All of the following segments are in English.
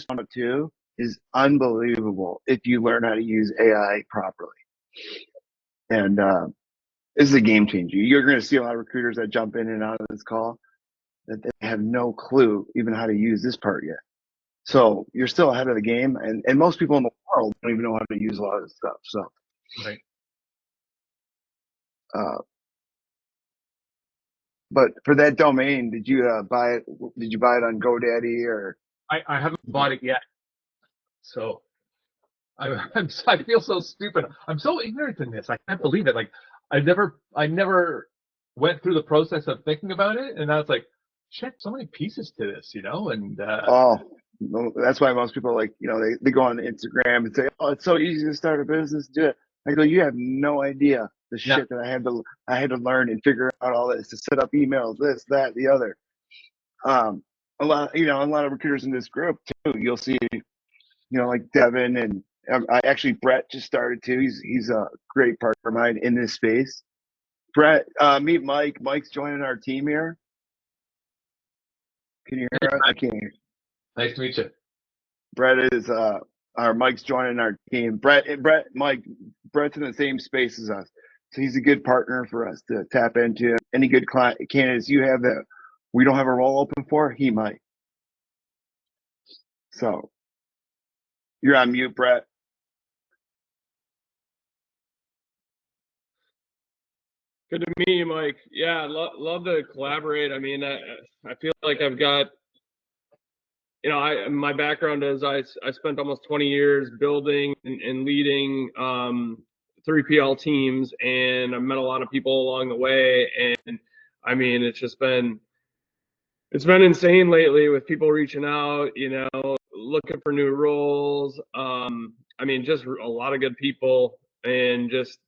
one too is unbelievable if you learn how to use AI properly. And this is a game changer. You're going to see a lot of recruiters that jump in and out of this call that they have no clue even how to use this part yet. So you're still ahead of the game, and most people in the world don't even know how to use a lot of this stuff. So, right. But for that domain, did you buy it? Did you buy it on GoDaddy or? I haven't bought it yet, so I feel so stupid. I'm so ignorant in this. I can't believe it. Like I never went through the process of thinking about it, and I was like, shit, so many pieces to this, And Oh, that's why most people they go on Instagram and say, "Oh, it's so easy to start a business, do it." I go, "You have no idea the shit that I had to learn and figure out all this to set up emails, this, that, the other." A lot of recruiters in this group too. You'll see, like Devin and I actually Brett just started too. He's a great partner of mine in this space. Brett, meet Mike. Mike's joining our team here. Can you hear us? I can't hear. Nice to meet you. Brett is our Mike's joining our team. Brett's in the same space as us. So he's a good partner for us to tap into. Any good client candidates you have that we don't have a role open for, he might. So you're on mute, Brett. Good to meet you, Mike. Yeah, love to collaborate. I mean, I feel like I've got, my background is I spent almost 20 years building and leading 3PL teams, and I've met a lot of people along the way. And I mean, it's been insane lately with people reaching out, looking for new roles. I mean, just a lot of good people, and just,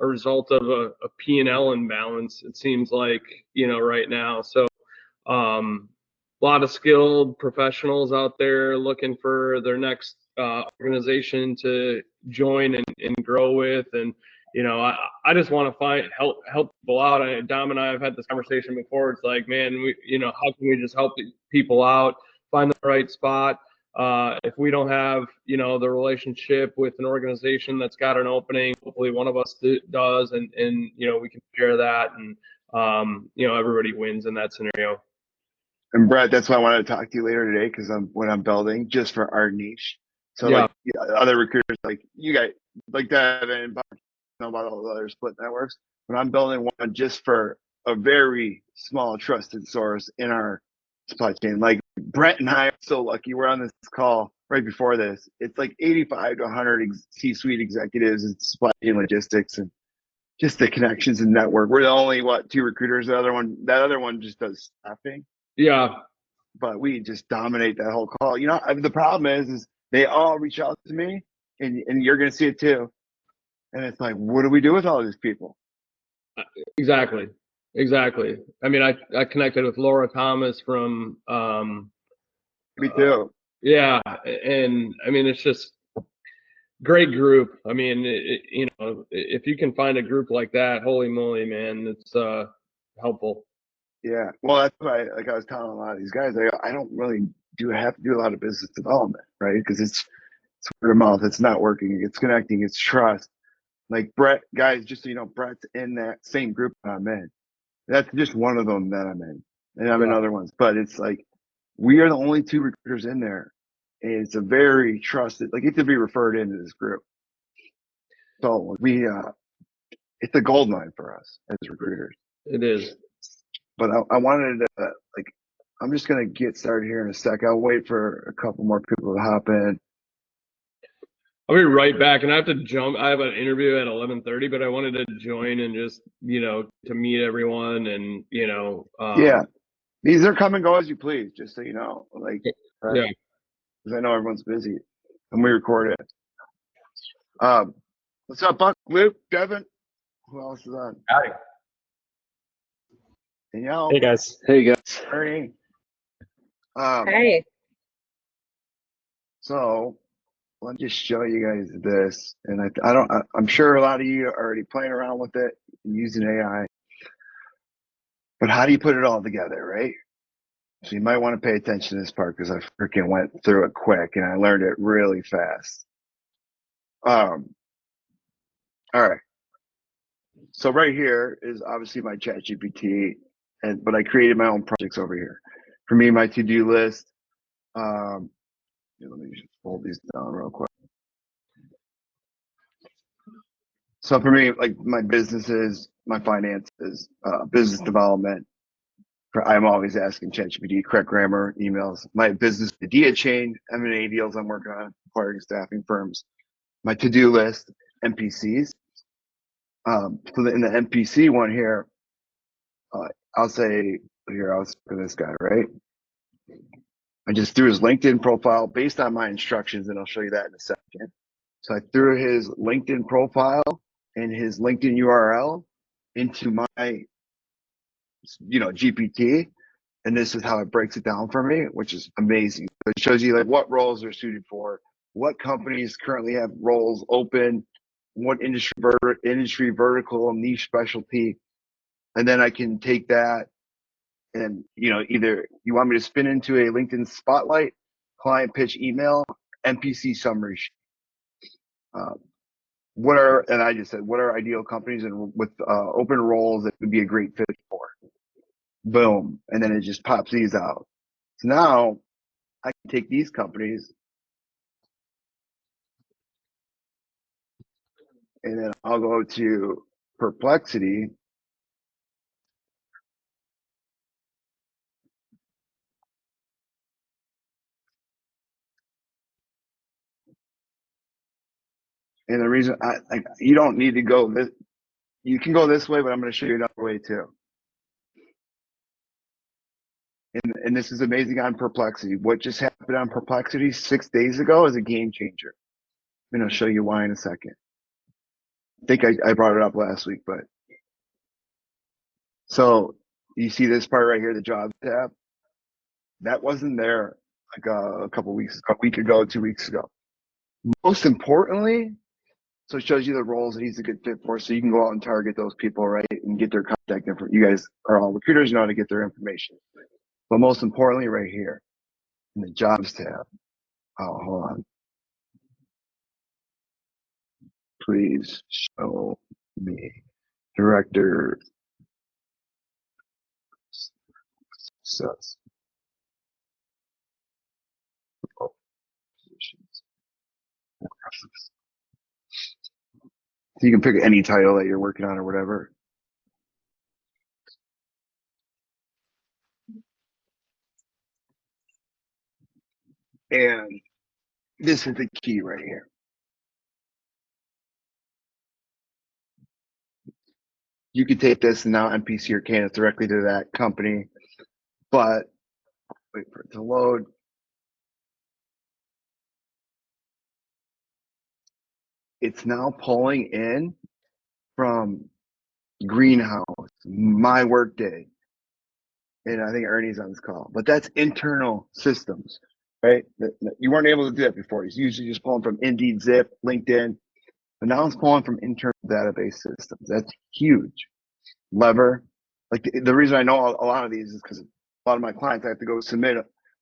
a result of a P&L imbalance, it seems like, right now. So, a lot of skilled professionals out there looking for their next organization to join and grow with. And, I just want to help people out. Dom and I have had this conversation before. It's like, man, how can we just help people out, find the right spot? If we don't have, the relationship with an organization that's got an opening, hopefully one of us does, and we can share that, and everybody wins in that scenario. And Brett, that's why I wanted to talk to you later today, because I'm building just for our niche. So like other recruiters, like you guys, like Devin and Bob, know about all the other split networks, but I'm building one just for a very small trusted source in our supply chain. Like Brett and I are so lucky. We're on this call right before this. It's like 85 to 100 C-suite executives in supply chain logistics and just the connections and network. We're the only two recruiters. That other one just does staffing. Yeah. But we just dominate that whole call. The problem is they all reach out to me, and you're going to see it too. And it's like, what do we do with all these people? Exactly. I mean, I connected with Laura Thomas from. Me too. Yeah, and I mean, it's just great group. I mean, if you can find a group like that, holy moly, man, it's helpful. Yeah, well, that's why, like I was telling a lot of these guys, I don't really have to do a lot of business development, right? Because it's word of mouth, it's networking, it's connecting, it's trust. Like Brett, guys, just so you know, Brett's in that same group I'm in. That's just one of them that I'm in, and I'm in other ones. But it's like we are the only two recruiters in there, and it's a very trusted. Like you have to be referred into this group. So it's a gold mine for us as recruiters. It is. But I wanted to I'm just gonna get started here in a sec. I'll wait for a couple more people to hop in. I'll be right back, and I have to jump. I have an interview at 11:30, but I wanted to join and just, to meet everyone, and yeah, these are come and go as you please, just so you know. Like, yeah, because I know everyone's busy, and we record it. What's up, Buck, Luke, Devin? Who else is on? Howdy. Danielle. Hey guys. Ernie. Hey. So let me just show you guys this, and I'm sure a lot of you are already playing around with it and using AI. But how do you put it all together, right? So you might want to pay attention to this part because I freaking went through it quick and I learned it really fast. All right. So right here is obviously my ChatGPT, but I created my own projects over here. For me, my to-do list. Let me just fold these down real quick. So for me, like my businesses, my finances, business development. I'm always asking ChatGPT, correct grammar, emails. My business idea chain, M&A deals I'm working on, acquiring staffing firms. My to-do list, NPCs. So in the NPC one here, I'll say here, I'll for this guy, right? I just threw his LinkedIn profile based on my instructions, and I'll show you that in a second. So I threw his LinkedIn profile and his LinkedIn URL into my, GPT, and this is how it breaks it down for me, which is amazing. So it shows you like what roles are suited for, what companies currently have roles open, what industry vertical, niche specialty, and then I can take that and either you want me to spin into a LinkedIn spotlight, client pitch email, NPC summary. And I just said, what are ideal companies and with open roles that would be a great fit for? Boom. And then it just pops these out. So now I can take these companies and then I'll go to Perplexity. And the reason you don't need to go this, you can go this way, but I'm going to show you another way too. And this is amazing on Perplexity. What just happened on Perplexity 6 days ago is a game changer. I'm going to show you why in a second. I think I brought it up last week, but so you see this part right here, the jobs tab. That wasn't there like a week ago, 2 weeks ago. Most importantly, so it shows you the roles that he's a good fit for, so you can go out and target those people, right, and get their contact info. You guys are all recruiters, you know how to get their information. But most importantly, right here in the jobs tab. Oh, hold on. Please show me director success positions. So you can pick any title that you're working on or whatever. And this is the key right here. You could take this and now NPC your candidate directly to that company, but wait for it to load. It's now pulling in from Greenhouse, My Workday, and I think Ernie's on this call, but that's internal systems, right? You weren't able to do that before. It's usually just pulling from Indeed, Zip, LinkedIn, but now it's pulling from internal database systems. That's huge. Lever, like the reason I know a lot of these is because a lot of my clients, I have to go submit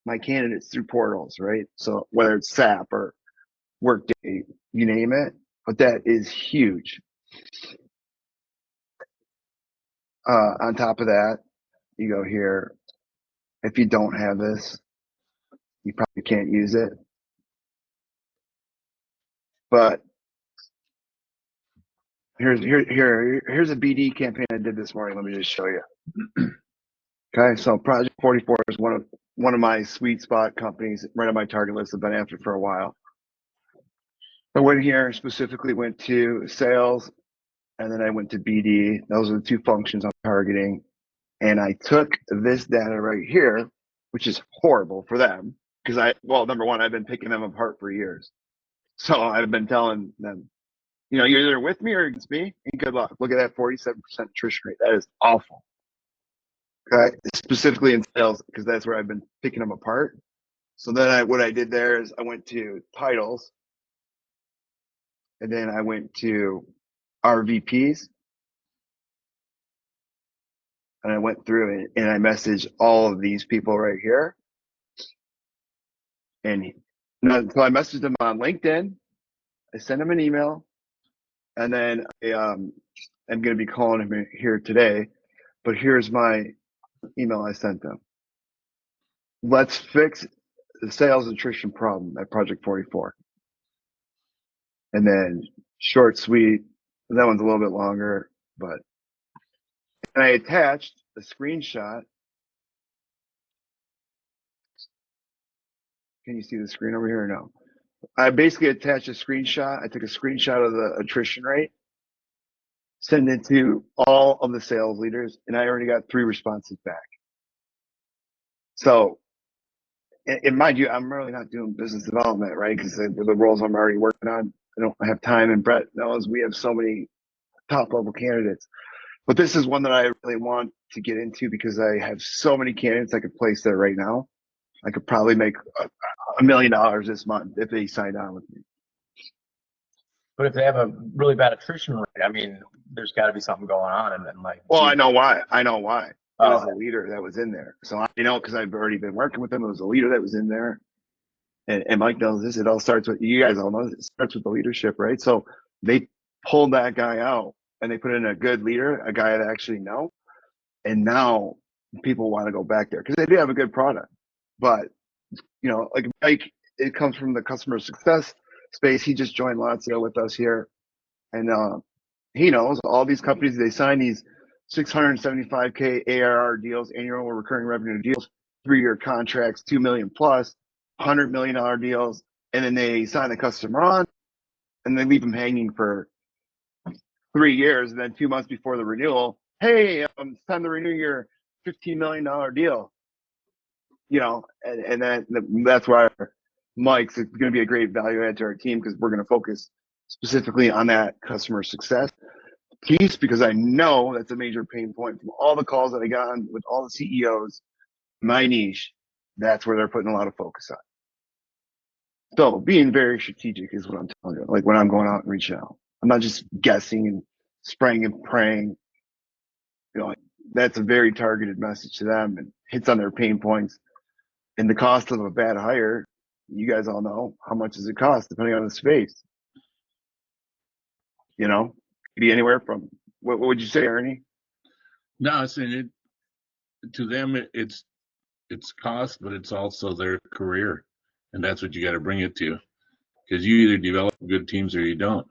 my candidates through portals, right? So whether it's SAP or Workday, you name it, but that is huge. On top of that, you go here. If you don't have this, you probably can't use it. But here's a BD campaign I did this morning. Let me just show you. Okay, so Project 44 is one of my sweet spot companies right on my target list. I've been after for a while. I went here, specifically went to sales, and then I went to BD. Those are the two functions I'm targeting. And I took this data right here, which is horrible for them because number one, I've been picking them apart for years. So I've been telling them, you're either with me or against me, and good luck. Look at that 47% attrition rate. That is awful. Okay, specifically in sales because that's where I've been picking them apart. So then what I did there is I went to titles, and then I went to RVPs, and I went through it and I messaged all of these people right here. And so I messaged them on LinkedIn. I sent them an email, and then I'm going to be calling him here today. But here's my email I sent them. Let's fix the sales attrition problem at Project 44. And then short, sweet. That one's a little bit longer, but and I attached a screenshot. Can you see the screen over here or no? I basically attached a screenshot. I took a screenshot of the attrition rate, sent it to all of the sales leaders, and I already got 3 responses back. So, and mind you, I'm really not doing business development, right? Because the roles I'm already working on, I don't have time. And Brett knows we have so many top level candidates. But this is one that I really want to get into because I have so many candidates I could place there right now. I could probably make $1 million this month if they signed on with me. But if they have a really bad attrition rate, I mean, there's got to be something going on. And then, like, well, I know why. It was a leader that was in there. So I know because I've already been working with them. It was a leader that was in there. And Mike knows this. It all starts with, you guys all know, it starts with the leadership, right? So they pulled that guy out and they put in a good leader, a guy that actually know. And now people want to go back there because they do have a good product. But, you know, like Mike, it comes from the customer success space. He just joined Lazio with us here. And he knows all these companies, they sign these 675K ARR deals, annual recurring revenue deals, 3-year contracts, 2 million plus, $100 million deals, and then they sign the customer on, and they leave them hanging for 3 years, and then 2 months before the renewal, hey, it's time to renew your $15 million deal. You know, and that's why Mike's going to be a great value add to our team because we're going to focus specifically on that customer success piece because I know that's a major pain point from all the calls that I got on with all the CEOs. My niche, that's where they're putting a lot of focus on. So being very strategic is what I'm telling you. Like when I'm going out and reaching out, I'm not just guessing and spraying and praying. You know, that's a very targeted message to them and hits on their pain points. And the cost of a bad hire, you guys all know how much does it cost depending on the space. You know, could be anywhere from what would you say, Ernie? No, I'm saying it to them. It's cost, but it's also their career, and that's what you got to bring it to, because you either develop good teams or you don't.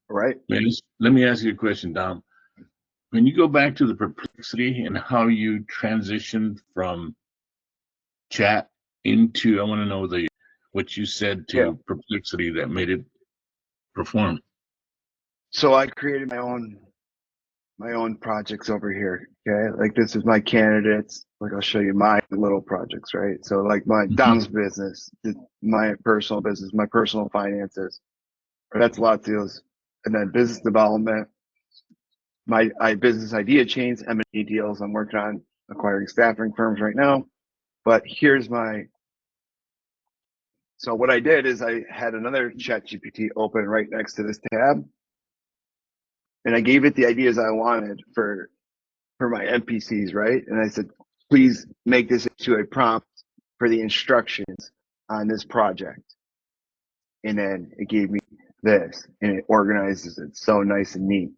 Right. Man, let me ask you a question, Dom. When you go back to the Perplexity and how you transitioned from chat into, I want to know what you said to Perplexity that made it perform. So I created my own projects over here. Okay, like this is my candidates. Like I'll show you my little projects, right? So like my Dom's business, my personal business, my personal finances, or that's Lazio's, and then business development. My business idea chains, M&A deals. I'm working on acquiring staffing firms right now. But here's so what I did is I had another ChatGPT open right next to this tab. And I gave it the ideas I wanted for my NPCs, right? And I said, please make this into a prompt for the instructions on this project. And then it gave me this and it organizes it so nice and neat.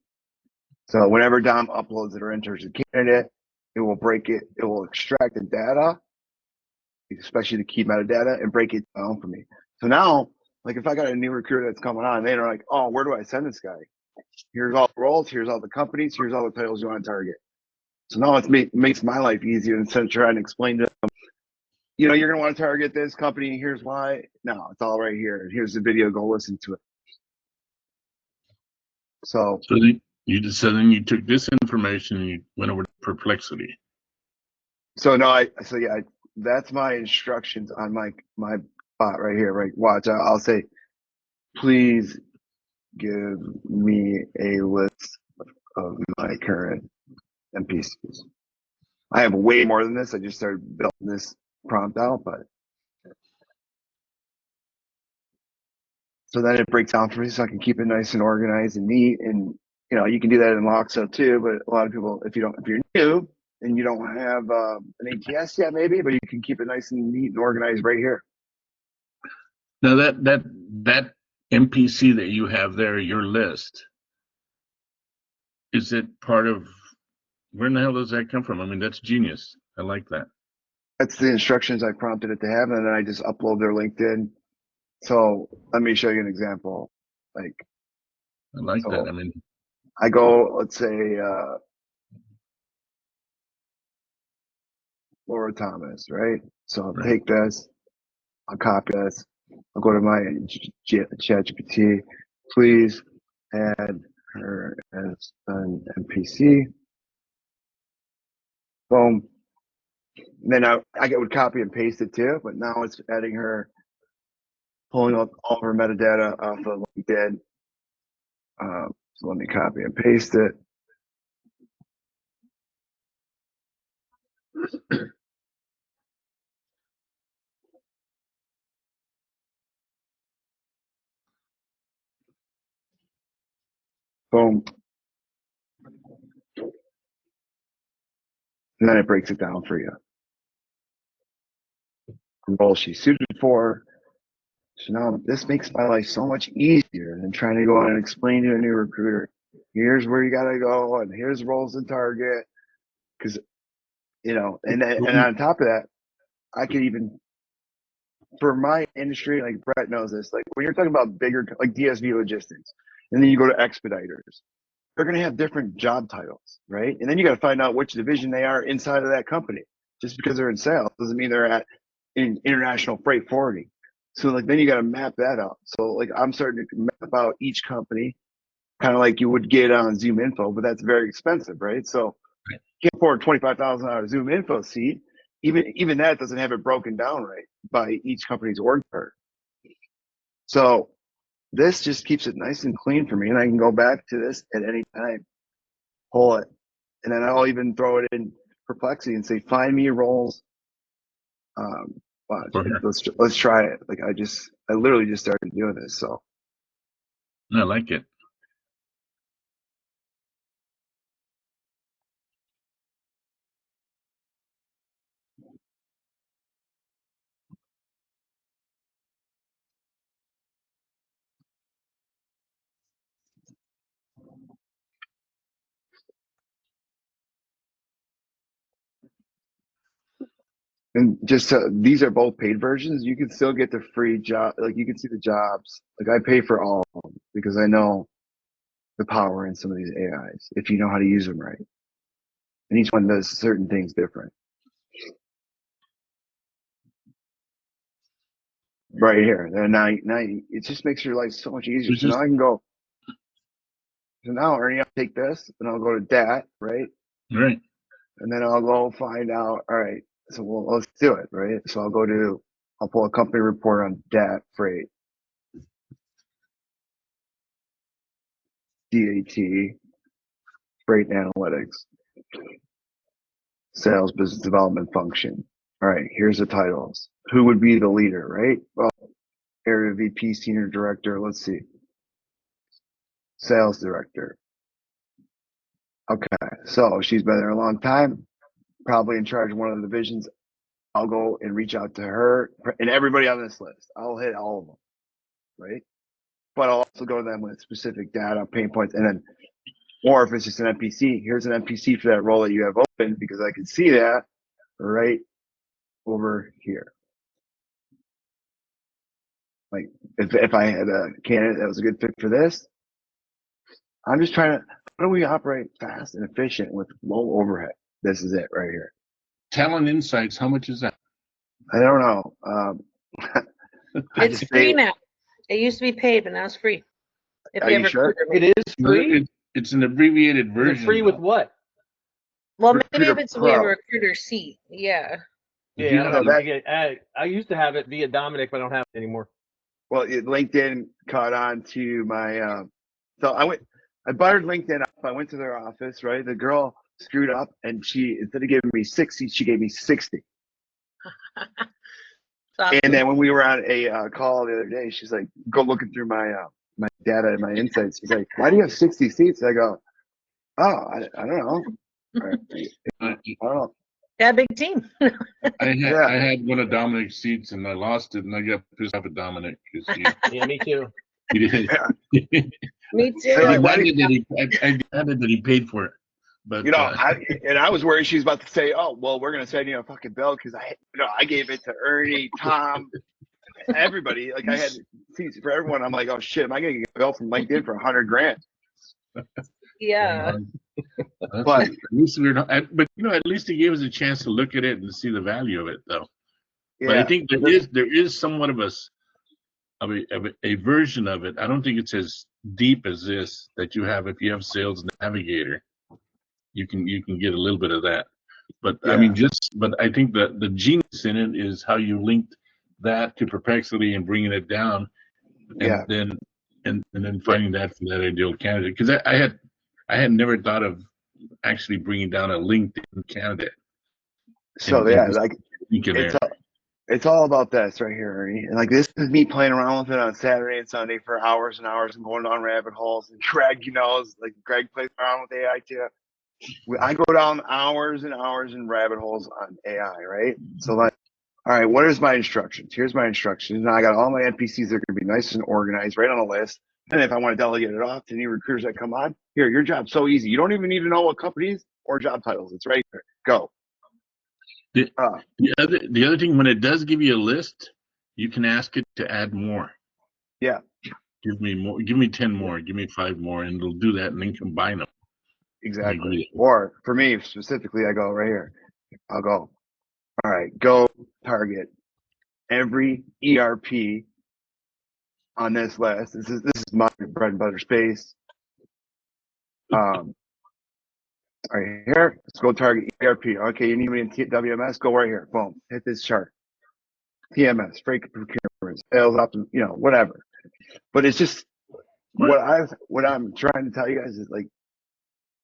So whenever Dom uploads it or enters a candidate, it will break it, it will extract the data, especially the key metadata, and break it down for me. So now, like if I got a new recruiter that's coming on, they're like, oh, where do I send this guy? Here's all the roles, here's all the companies, here's all the titles you want to target. So now it makes my life easier instead of trying to explain to them, you know, you're going to want to target this company, here's why. No, it's all right here. Here's the video, go listen to it. So then you took this information and you went over to Perplexity. So no, that's my instructions on my bot right here, right? Watch, I'll say, please give me a list of my current NPCs. I have way more than this. I just started building this prompt out, but so then it breaks down for me so I can keep it nice and organized and neat. And you know, you can do that in Loxo too, but a lot of people, if you're new and you don't have an ATS yet, maybe, but you can keep it nice and neat and organized right here. Now that MPC that you have there, your list, is it part of, where in the hell does that come from? I mean, that's genius. I like that. That's the instructions I prompted it to have, and then I just upload their LinkedIn. So let me show you an example. Like, I like that. I mean, I go, let's say, Laura Thomas, right? So I'll take this, I'll copy this, I'll go to my ChatGPT, please add her as an NPC. Boom. And then I would copy and paste it too, but now it's adding her, pulling up all her metadata off of LinkedIn. So let me copy and paste it. Boom. And then it breaks it down for you. Role she's suited for. So now this makes my life so much easier than trying to go out and explain to a new recruiter, here's where you got to go, and here's roles and target. Because, you know, and on top of that, I could even, for my industry, like Brett knows this, like when you're talking about bigger, like DSV logistics, and then you go to expediters, they're going to have different job titles, right? And then you got to find out which division they are inside of that company. Just because they're in sales doesn't mean they're in international freight forwarding. So like then you got to map that out. So like I'm starting to map out each company, kind of like you would get on Zoom Info, but that's very expensive, right? So you can't afford $25,000 Zoom Info seat. Even that doesn't have it broken down right by each company's org chart. So this just keeps it nice and clean for me, and I can go back to this at any time, pull it, and then I'll even throw it in Perplexity and say, find me roles. Let's try it. Like I literally just started doing this, so I like it. and just these are both paid versions. You can still get the free job. Like you can see the jobs. Like I pay for all of them because I know the power in some of these AIs if you know how to use them right. And each one does certain things different. Right here. And now it just makes your life so much easier. So now I can go. So now Ernie, I'll take this and I'll go to that, right? Right. And then I'll go find out. All right. So let's do it, right? So I'll pull a company report on DAT freight. DAT, freight analytics, sales business development function. All right, here's the titles. Who would be the leader, right? Well, area VP, senior director, let's see. Sales director. Okay, so she's been there a long time, probably in charge of one of the divisions. I'll go and reach out to her and everybody on this list. I'll hit all of them, right? But I'll also go to them with specific data, pain points, and then, or if it's just an NPC, here's an NPC for that role that you have open because I can see that right over here. Like if I had a candidate that was a good fit for this, I'm just trying to, how do we operate fast and efficient with low overhead? This is it right here. Talent Insights, how much is that? I don't know. It's free now. It used to be paid, but now it's free. Are you sure? It is free? It's an abbreviated version. Is it free with what? Well, maybe Recruiter if it's Pro. via recruiter seat. Yeah. Yeah, I used to have it via Domenic, but I don't have it anymore. Well, LinkedIn caught on to my, so I buttered LinkedIn up. I went to their office, right? The girl screwed up and she, instead of giving me 60, she gave me 60. Awesome. And then when we were on a call the other day, she's like, go looking through my data and my insights. She's like, why do you have 60 seats? I go, oh, I don't know. I don't know. Yeah, big team. I had one of Dominic's seats and I lost it, and I got pissed off at Dominic because Yeah, me too. he did. Me too. They're like, why do you, I demanded that he paid for it, but I was worried she was about to say, "Oh, well, we're gonna send you a fucking bill," because I gave it to Ernie, Tom, everybody. Like I had seats for everyone. I'm like, "Oh shit, am I gonna get a bill from LinkedIn for $100,000?" Yeah. but at least we're not. But at least he gave us a chance to look at it and see the value of it, though. Yeah. But I think there is somewhat of a version of it. I don't think it's as deep as this that you have if you have Sales Navigator. You can get a little bit of that. But I mean, but I think that the genius in it is how you linked that to Perplexity and bringing it down, and then finding that for that ideal candidate. Because I had never thought of actually bringing down a LinkedIn candidate. So like it's it's all about this right here, Ernie. And like this is me playing around with it on Saturday and Sunday for hours and hours and going down rabbit holes. And Greg, like Greg plays around with AI too. I go down hours and hours in rabbit holes on AI, right? So like, all right, what is my instructions? Here's my instructions. Now I got all my NPCs that are going to be nice and organized right on a list. And if I want to delegate it off to new recruiters that come on, here, your job's so easy. You don't even need to know what companies or job titles. It's right there. Go. The other thing, when it does give you a list, you can ask it to add more. Yeah. Give me more. Give me 10 more. Give me 5 more, and it'll do that and then combine them. Exactly. Or for me specifically, I go right here. I'll go. All right, go target every ERP on this list. This is my bread and butter space. Right here, let's go target ERP. Okay, you need me in WMS? Go right here. Boom. Hit this chart. TMS, freight procurement, sales optim, whatever. But it's just what I'm trying to tell you guys is like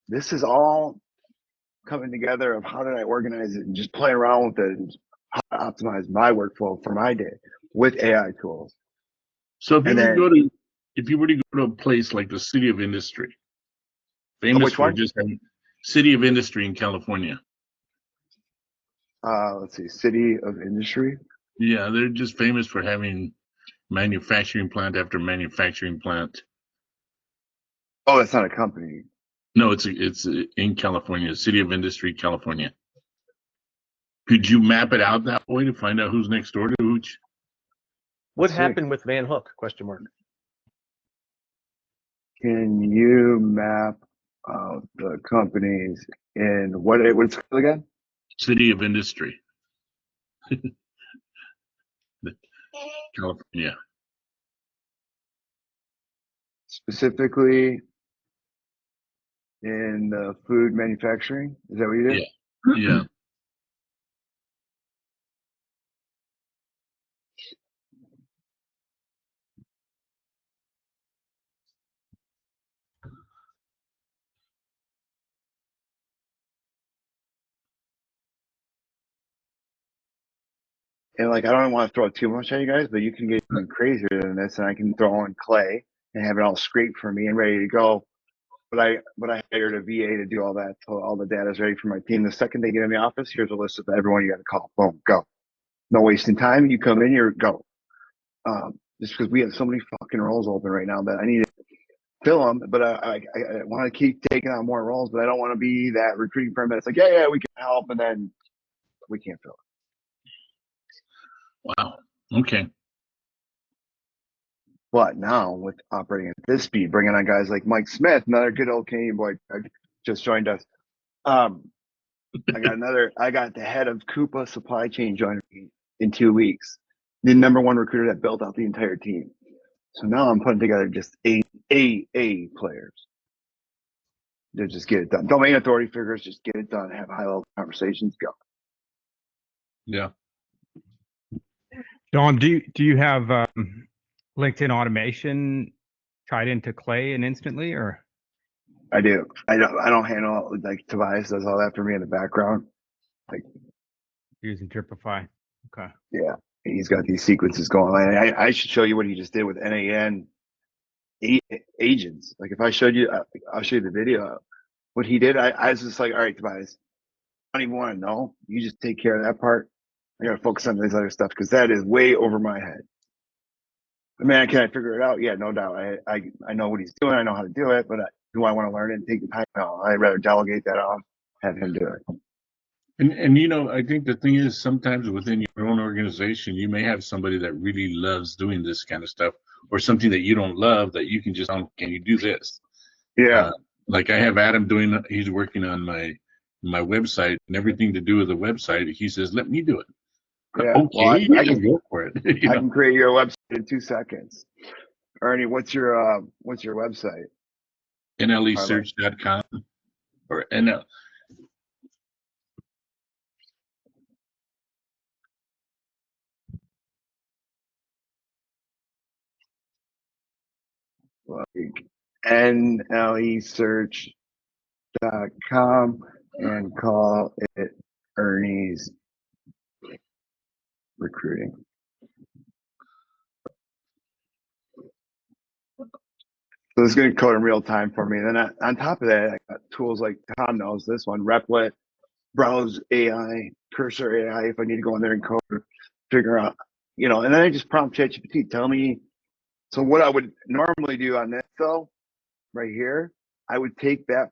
this is all coming together of how did I organize it and just play around with it and how to optimize my workflow for my day with AI tools. So if you were to go to a place like the City of Industry, famous for just having City of Industry in California. Let's see, City of Industry. Yeah, they're just famous for having manufacturing plant after manufacturing plant. Oh, that's not a company. No, it's in California, City of Industry, California. Could you map it out that way to find out who's next door to which? What happened with Van Hook? ? Can you map out the companies in what's it called again? City of Industry. California. Specifically in the food manufacturing? Is that what you do? Yeah. And like, I don't want to throw too much at you guys, but you can get even crazier than this, and I can throw in Clay and have it all scraped for me and ready to go. But I hired a VA to do all that, so all the data is ready for my team. The second they get in the office, here's a list of everyone you got to call. Boom, go. No wasting time. You come in, you're go. Just because we have so many fucking roles open right now that I need to fill them, but I want to keep taking on more roles, but I don't want to be that recruiting firm that's like, yeah, we can help, and then we can't fill it. Wow. Okay. But now with operating at this speed, bringing on guys like Mike Smith, another good old Canadian boy, just joined us. I got the head of Coupa supply chain joining me in 2 weeks. The #1 recruiter that built out the entire team. So now I'm putting together just A players. To just get it done. Domain authority figures, just get it done. Have high level conversations. Go. Yeah. Dom, do you have LinkedIn automation tied into Clay and instantly, or? I do. I don't handle it. Like Tobias does all that for me in the background. Like Using Dripify. Okay. Yeah, he's got these sequences going on. I should show you what he just did with NAN agents. Like if I showed you, I'll show you the video. What he did, I was just like, all right, Tobias, don't even want to know. You just take care of that part. I got to focus on this other stuff because that is way over my head. I mean, can I figure it out? Yeah, no doubt. I know what he's doing. I know how to do it, but do I want to learn it and take the time? No, I'd rather delegate that off, have him do it. And you know, I think the thing is sometimes within your own organization, you may have somebody that really loves doing this kind of stuff, or something that you don't love that you can just, can you do this? Yeah. Like I have Adam doing, he's working on my website and everything to do with the website. He says, let me do it. Yeah. Okay, Well, I yeah, can go for it. I can create your website in 2 seconds. Ernie, what's your website? NLEsearch.com or NL. Like NLEsearch.com and call it Ernie's Recruiting. So it's going to code in real time for me. And then on top of that, I got tools like Tom knows this one, Replit, Browse AI, Cursor AI, if I need to go in there and code, figure out, and then I just prompt ChatGPT, tell me. So what I would normally do on this though, right here, I would take that,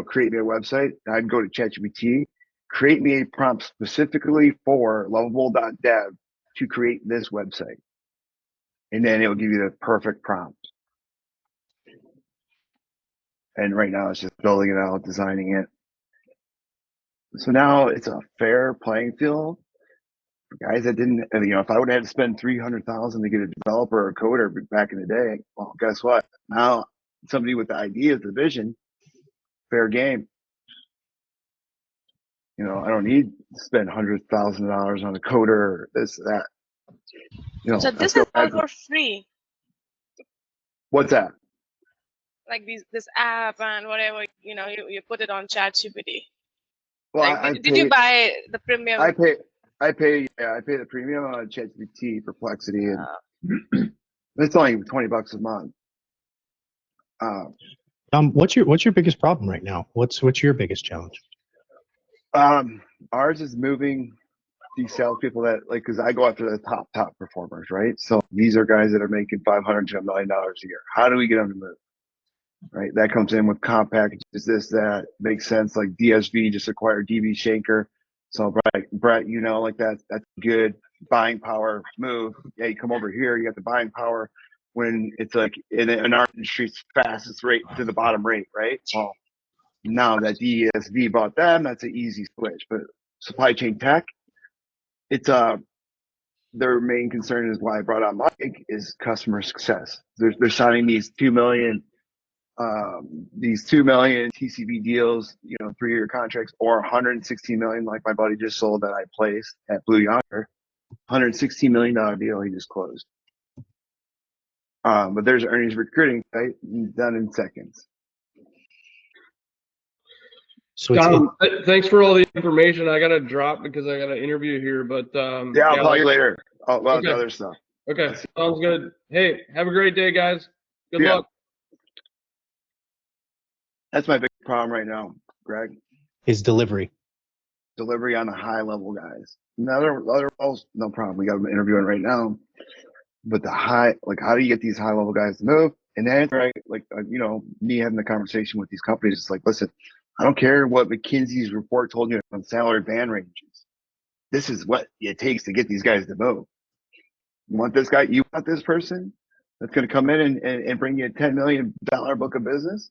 create me a website. I'd go to ChatGPT, create me a prompt specifically for lovable.dev to create this website. And then it will give you the perfect prompt. And right now it's just building it out, designing it. So now it's a fair playing field for guys that didn't, if I would have had to spend $300,000 to get a developer or a coder back in the day, well, guess what? Now somebody with the idea, the vision, fair game. I don't need to spend $100,000 on a coder or this, that. So this is all for free. What's that? Like this app and whatever, you put it on ChatGPT. Well, like, did you buy the premium? I pay the premium on ChatGPT, Perplexity, and it's only $20 a month. What's your biggest problem right now? What's your biggest challenge? Ours is moving these salespeople that because I go after the top performers, right? So these are guys that are making $500 to $1 million a year. How do we get them to move? Right, that comes in with comp packages. This that makes sense. Like DSV just acquired DB Shanker, so Brett, that's good buying power move. Yeah, you come over here, you got the buying power when it's like in our industry's fastest rate to the bottom rate, right? Well, now that DSV bought them, that's an easy switch. But supply chain tech, it's their main concern is why I brought on Mike is customer success. They're signing these 2 million TCV deals, 3-year contracts, or 116 million, like my buddy just sold that I placed at Blue Yonder, $116 million deal he just closed. But there's Ernie's Recruiting, right? Done in seconds. So thanks for all the information. I got to drop because I got an interview here, but yeah, I'll call you later. About the other stuff. Okay, sounds good. Hey, have a great day, guys. Good luck. That's my big problem right now, Greg. Is delivery. Delivery on the high level guys. Other roles, no problem. We got them interviewing right now. But the high, how do you get these high level guys to move? And then, right, me having the conversation with these companies, it's like, listen, I don't care what McKinsey's report told you on salary band ranges. This is what it takes to get these guys to move. You want this guy? You want this person that's going to come in and bring you a $10 million book of business?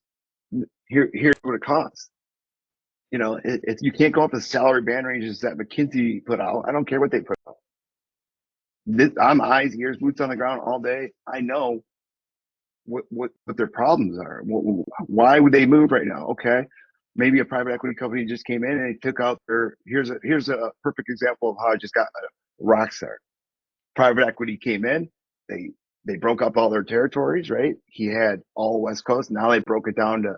Here's what it costs. You can't go up the salary band ranges that McKinsey put out. I don't care what they put out. I'm eyes, ears, boots on the ground all day. I know what their problems are. Why would they move right now? Okay, maybe a private equity company just came in and they took out their. Here's a perfect example of how I just got a rock star. Private equity came in. They broke up all their territories. Right. He had all West Coast. Now they broke it down to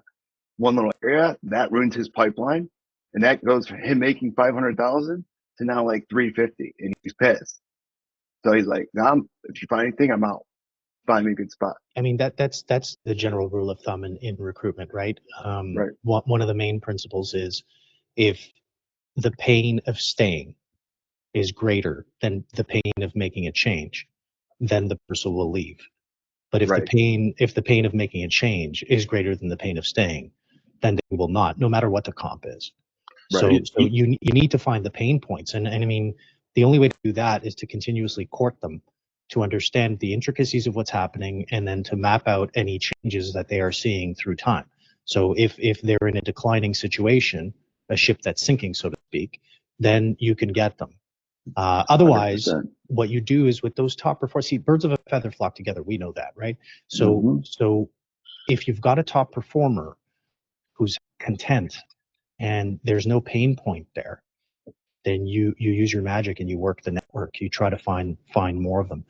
one little area. That ruins his pipeline, and that goes from him making 500,000 to now like 350, and he's pissed. So he's like, if you find anything, I'm out. Find me a good spot. I mean, that's the general rule of thumb in recruitment, right? Right. One of the main principles is if the pain of staying is greater than the pain of making a change, then the person will leave. But if Right. the pain of making a change is greater than the pain of staying, then they will not, no matter what the comp is. Right. So you need to find the pain points, and I mean, the only way to do that is to continuously court them, to understand the intricacies of what's happening, and then to map out any changes that they are seeing through time. So if they're in a declining situation, a ship that's sinking, so to speak, then you can get them. Otherwise, 100%. what you do is with those top performers, see, birds of a feather flock together. We know that, right? So so if you've got a top performer who's content and there's no pain point there, then you use your magic and you work the network. You try to find more of them.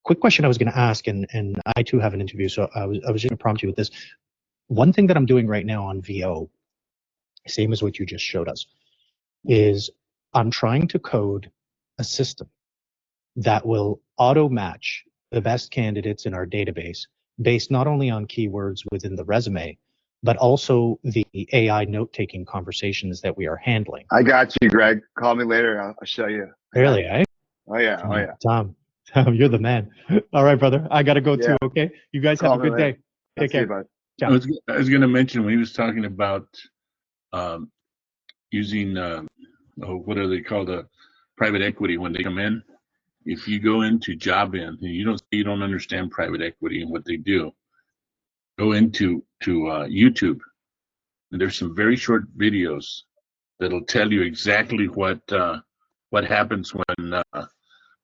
Quick question I was going to ask, and I too have an interview, so I was just going to prompt you with this. One thing that I'm doing right now on VO, same as what you just showed us, is I'm trying to code a system that will auto match the best candidates in our database based not only on keywords within the resume, but also the AI note-taking conversations that we are handling. I got you, Greg. Call me later. I'll show you. Really, eh? Oh yeah. Oh yeah. Tom, you're the man. All right, brother. I got to go too, okay? You guys have a good day. Take care. Bud. I was going to mention when he was talking about using, what are they called, private equity when they come in. If you go into JobIn and you don't understand private equity and what they do, go into YouTube, and there's some very short videos that'll tell you exactly what happens when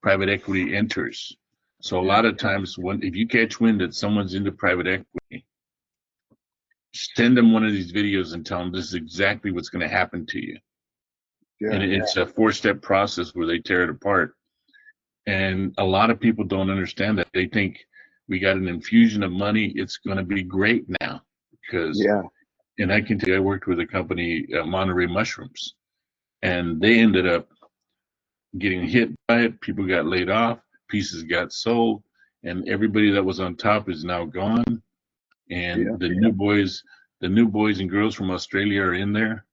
private equity enters. So a lot of times, if you catch wind that someone's into private equity, send them one of these videos and tell them this is exactly what's going to happen to you. Yeah. And it's a 4-step process where they tear it apart. And a lot of people don't understand that. They think we got an infusion of money. It's going to be great now because, and I can tell you, I worked with a company, Monterey Mushrooms, and they ended up getting hit by it. People got laid off, pieces got sold, and everybody that was on top is now gone. And the new boys and girls from Australia are in there,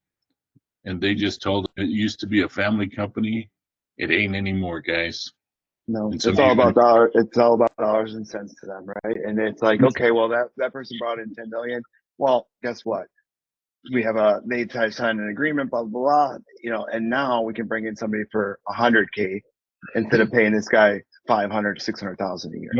and they just told them it used to be a family company. It ain't anymore, guys. No, it's all about dollars. It's all about dollars and cents to them, right? And it's like, okay, well, that person brought in 10 million. Well, guess what? We have they signed an agreement, blah, blah, blah, and now we can bring in somebody for 100K instead of paying this guy 500 to 600,000 a year.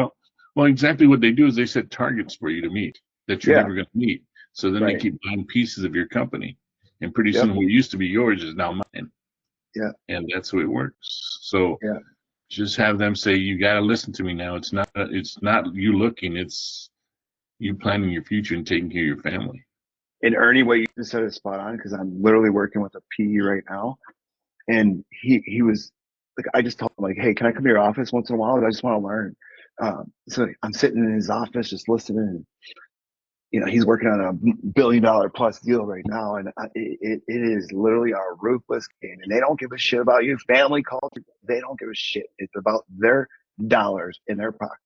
Well, exactly what they do is they set targets for you to meet that you're never going to meet. So then they keep buying pieces of your company, and pretty soon what used to be yours is now mine. Yeah. And that's the way it works. So just have them say, you got to listen to me now. It's not you looking, it's you planning your future and taking care of your family. And Ernie, what you just said is spot on, because I'm literally working with a PE right now, and he was like, I just told him, like, hey, can I come to your office once in a while? I just want to learn. So I'm sitting in his office just listening. And, he's working on a $1 billion plus deal right now, and it is literally a ruthless game. And they don't give a shit about you, family culture. They don't give a shit. It's about their dollars in their pocket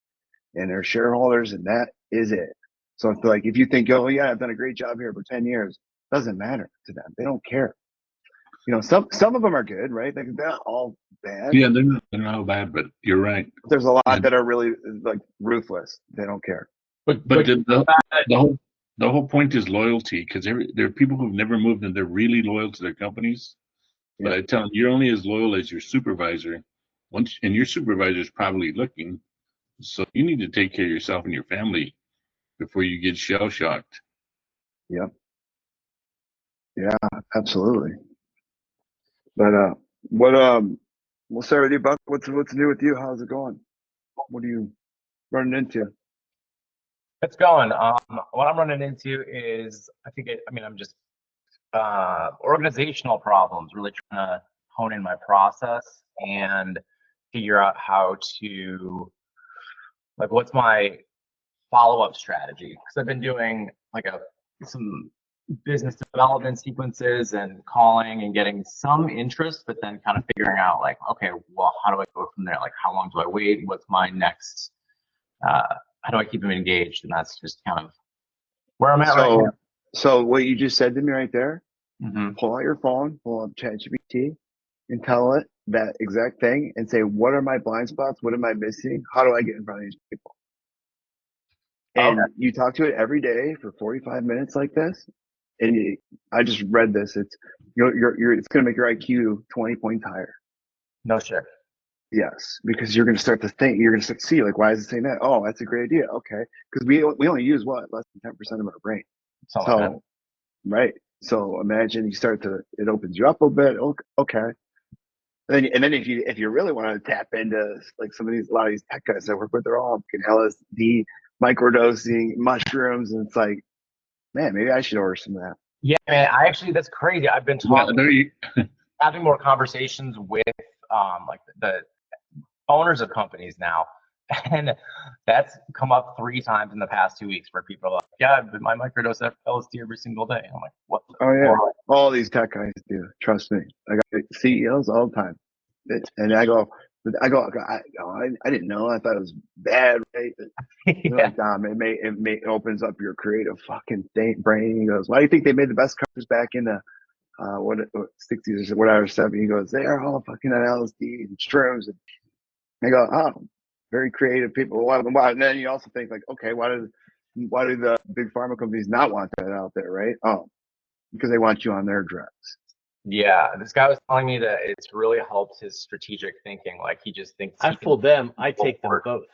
and their shareholders, and that is it. So it's like, if you think, oh yeah, I've done a great job here for 10 years, doesn't matter to them. They don't care. Some of them are good, right? They're not all bad. Yeah, they're not all bad, but you're right. There's a lot that are really like ruthless. They don't care. But the whole point is loyalty, because there are people who've never moved and they're really loyal to their companies. But I tell them, you're only as loyal as your supervisor. And your supervisor is probably looking. So you need to take care of yourself and your family before you get shell shocked. Yep. Yeah, absolutely. But we'll start with you, Buck. What's new with you? How's it going? What are you running into? It's going. What I'm running into is, I'm just organizational problems. Really trying to hone in my process and figure out how to, what's my follow-up strategy? Because I've been doing some business development sequences and calling and getting some interest, but then kind of figuring out okay, well, how do I go from there? How long do I wait? What's my next? How do I keep them engaged? And that's just kind of where I'm at right now. So what you just said to me right there pull out your phone, pull up ChatGPT, and tell it that exact thing, and say, what are my blind spots? What am I missing? How do I get in front of these people? And you talk to it every day for 45 minutes like this. And I just read this. It's it's going to make your IQ 20 points higher. No shit. Yes, because you're going to start to think. You're going to start to see, like, why is it saying that? Oh, that's a great idea. Okay, because we only use what, less than 10% of our brain. Something like that. Right. So imagine you start to, it opens you up a bit. Okay. And then if you really want to tap into like a lot of these tech guys that I work with, they're all fucking LSD, microdosing, mushrooms, and it's like, man, maybe I should order some of that. Yeah, man. That's crazy. I've been having more conversations with like the owners of companies now, and that's come up 3 times in the past 2 weeks where people are like, yeah, but my microdose LSD every single day. I'm like, what? Oh yeah, all these tech guys do. Trust me, I got CEOs all the time, and I didn't know. I thought it was bad, right? Yeah. Like, it opens up your creative fucking brain. He goes, why do you think they made the best cars back in the 60s or whatever, 70s? He goes, they are all fucking on LSD and shrooms. And I go, oh, very creative people. Why? And then you also think like, okay, why do the big pharma companies not want that out there, right? Oh, because they want you on their drugs. Yeah, this guy was telling me that it's really helped his strategic thinking. Like he just thinks. I fool them. I take them both.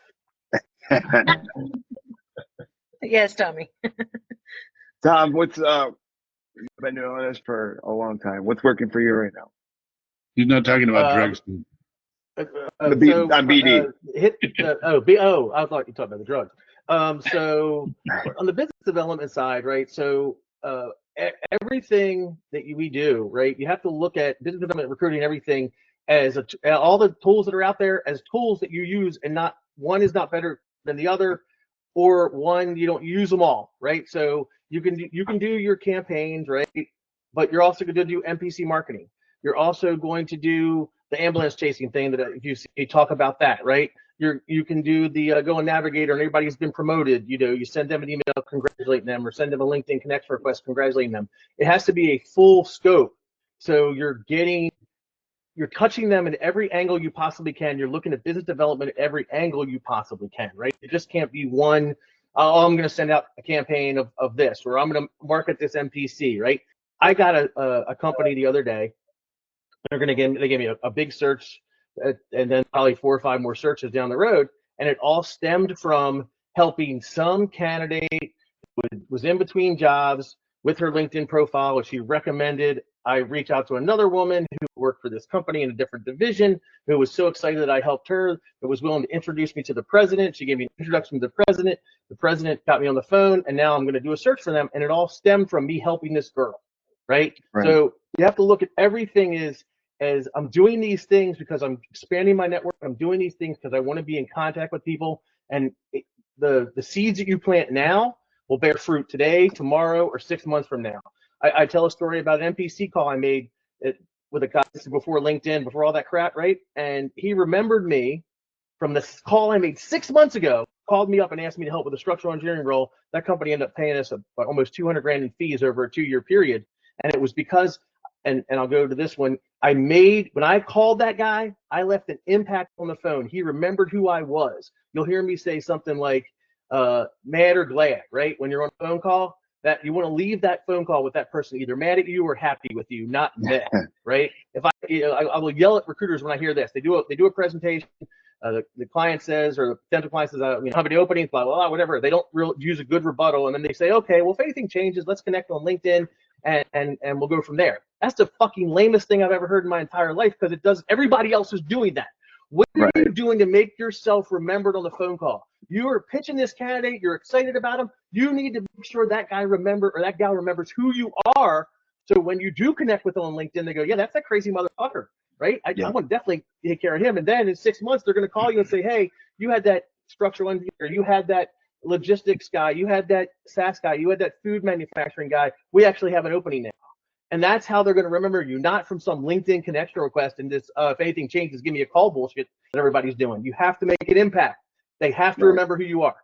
Yes, Tommy. Tom, what's you've been doing this for a long time. What's working for you right now? He's not talking about drugs. On BD. I thought you were talking about the drugs. So on the business development side, right? So everything that we do, right? You have to look at business development, recruiting, everything as all the tools that are out there as tools that you use, and not one is not better than the other, or one you don't use them all, right? So you can do your campaigns, right? But you're also going to do NPC marketing. You're also going to do the ambulance chasing thing that you talk about that, right? You can do the Go and Navigator, and everybody's been promoted. You send them an email congratulating them, or send them a LinkedIn connection request congratulating them. It has to be a full scope. So you're touching them in every angle you possibly can. You're looking at business development at every angle you possibly can, right? It just can't be one, oh, I'm going to send out a campaign of this, or I'm going to market this MPC, right? I got a company the other day. They gave me a big search, and then probably 4 or 5 more searches down the road, and it all stemmed from helping some candidate who was in between jobs with her LinkedIn profile, which she recommended. I reached out to another woman who worked for this company in a different division, who was so excited that I helped her, who was willing to introduce me to the president. She gave me an introduction to the president. The president got me on the phone, and now I'm going to do a search for them, and it all stemmed from me helping this girl, right? So you have to look at everything as I'm doing these things because I'm expanding my network. I'm doing these things because I want to be in contact with people, and the seeds that you plant now will bear fruit today, tomorrow, or 6 months from now. I tell a story about an NPC call I made with a guy before LinkedIn, before all that crap, right? And he remembered me from the call I made 6 months ago, called me up and asked me to help with a structural engineering role. That company ended up paying us almost 200 grand in fees over a 2-year period. And it was because, and I'll go to this one, when I called that guy, I left an impact on the phone. He remembered who I was. You'll hear me say something like, mad or glad, right? When you're on a phone call, that you want to leave that phone call with that person either mad at you or happy with you, not mad, right? If I will yell at recruiters when I hear this. They do a presentation. The client says, or the potential client says, how many openings, blah, blah, blah, whatever. They don't use a good rebuttal, and then they say, okay, well, if anything changes, let's connect on LinkedIn, and we'll go from there. That's the fucking lamest thing I've ever heard in my entire life, because everybody else is doing that. What are you doing to make yourself remembered on the phone call? You are pitching this candidate. You're excited about him. You need to make sure that guy that gal remembers who you are. So when you do connect with them on LinkedIn, they go, yeah, that's that crazy motherfucker, right? I want to definitely take care of him. And then in 6 months, they're going to call you and say, hey, you had that structural engineer, you had that logistics guy, you had that SaaS guy, you had that food manufacturing guy. We actually have an opening now. And that's how they're going to remember you, not from some LinkedIn connection request and this, if anything changes, give me a call bullshit that everybody's doing. You have to make an impact. They have to remember who you are.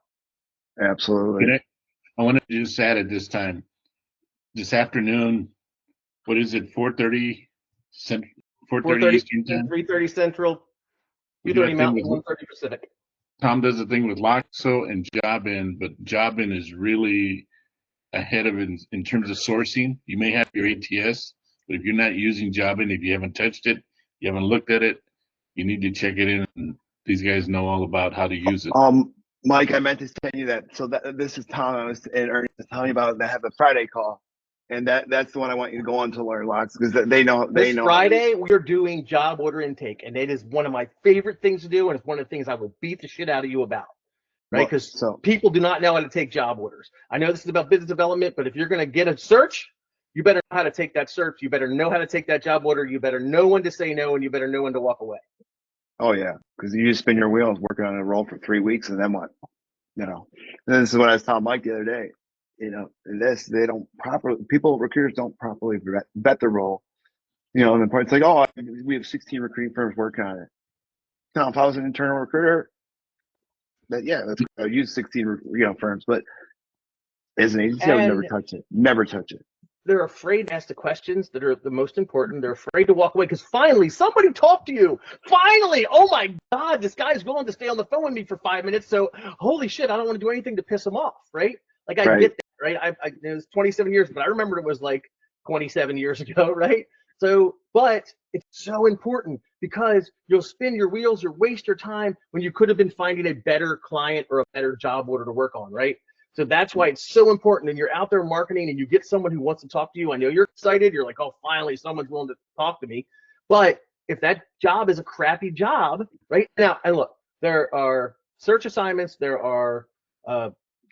Absolutely. I want to just add at this time, this afternoon, what is it, 4:30 Central, 4:30 4:30 Eastern time? 3:30 Central, We do 2:30 that thing Mountain, with- 1:30 Pacific. Tom does the thing with Loxo and Jobin, but Jobin is really ahead of it in terms of sourcing. You may have your ATS, but if you're not using Jobin, if you haven't touched it, you haven't looked at it, you need to check it in. And these guys know all about how to use it. Mike, I meant to tell you that. So this is Tom and Ernie was telling you about. They have a Friday call, and that's the one I want you to go on to learn lots because they know. This Friday, we're doing job order intake, and it is one of my favorite things to do, and it's one of the things I will beat the shit out of you about, right? Because people do not know how to take job orders. I know this is about business development, but if you're going to get a search, you better know how to take that search. You better know how to take that job order. You better know when to say no, and you better know when to walk away. Oh yeah, because you just spin your wheels working on a role for 3 weeks, and then what? You know, and this is what I was telling Mike the other day. You know, they don't recruiters don't properly vet the role. You know, and the it's like, oh, we have 16 recruiting firms working on it. Now, if I was an internal recruiter, I'd use 16 firms, but as an agency, I would never touch it. Never touch it. They're afraid to ask the questions that are the most important. They're afraid to walk away because finally somebody talked to you. Finally, oh my God, this guy's willing to stay on the phone with me for 5 minutes. So holy shit, I don't want to do anything to piss him off, right? Like I get that, right? It was 27 years, but I remember it was like 27 years ago, right? So, but it's so important because you'll spin your wheels, you'll waste your time when you could have been finding a better client or a better job order to work on, right? So that's why it's so important. And you're out there marketing and you get someone who wants to talk to you. I know you're excited. You're like, oh, finally, someone's willing to talk to me. But if that job is a crappy job, right now, and look, there are search assignments, there are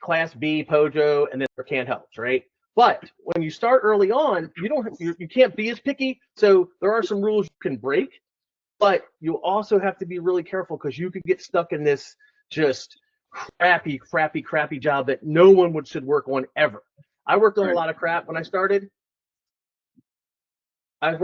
Class B, Pojo, and then there are canned helps, right? But when you start early on, you can't be as picky. So there are some rules you can break, but you also have to be really careful because you could get stuck in this just crappy job that no one should work on ever. I worked on a lot of crap when I started. But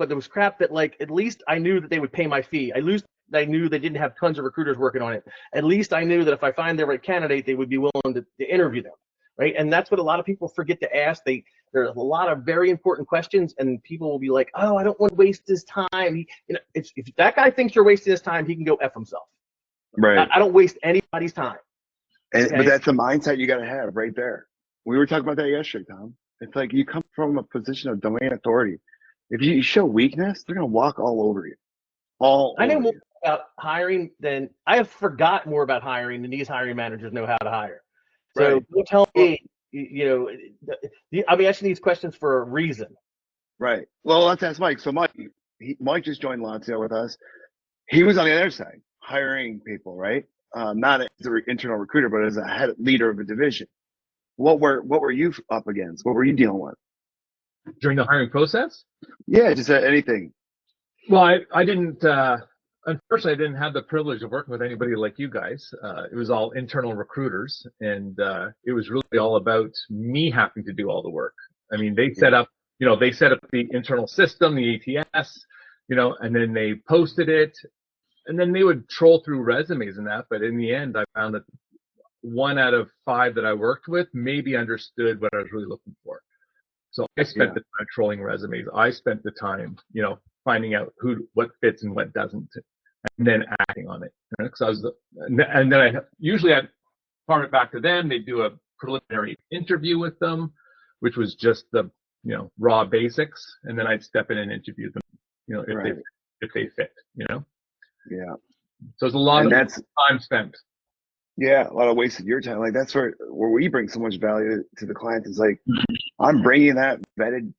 there was crap that, like, at least I knew that they would pay my fee. I knew they didn't have tons of recruiters working on it. At least I knew that if I find the right candidate, they would be willing to interview them, right? And that's what a lot of people forget to ask. There's a lot of very important questions, and people will be like, "Oh, I don't want to waste his time." If that guy thinks you're wasting his time, he can go F himself. Right. I don't waste anybody's time. Okay? But that's the mindset you got to have right there. We were talking about that yesterday, Tom. It's like you come from a position of domain authority. If you show weakness, they're going to walk all over you. I know more about hiring than I have forgot more about hiring than these hiring managers know how to hire. So don't tell me, I'm asking these questions for a reason. Right. Well, let's ask Mike. So Mike just joined Lazio with us. He was on the other side, hiring people, right? Not as an internal recruiter, but as a head leader of a division. What were you up against? What were you dealing with during the hiring process? Yeah, just anything. Well, I didn't. Unfortunately, I didn't have the privilege of working with anybody like you guys. It was all internal recruiters, and it was really all about me having to do all the work. I mean, they set up, the internal system, the ATS, and then they posted it, and then they would troll through resumes and that. But in the end, I found that 1 out of 5 that I worked with maybe understood what I was really looking for. So I spent the time trolling resumes. I spent the time, finding out what fits and what doesn't, and then acting on it. Because and then I'd farm it back to them. They do a preliminary interview with them, which was just the raw basics, and then I'd step in and interview them, if they fit, Yeah. So it's a lot of time spent. Yeah, a lot of wasted your time. Like that's where we bring so much value to the client. Is like I'm bringing that vetted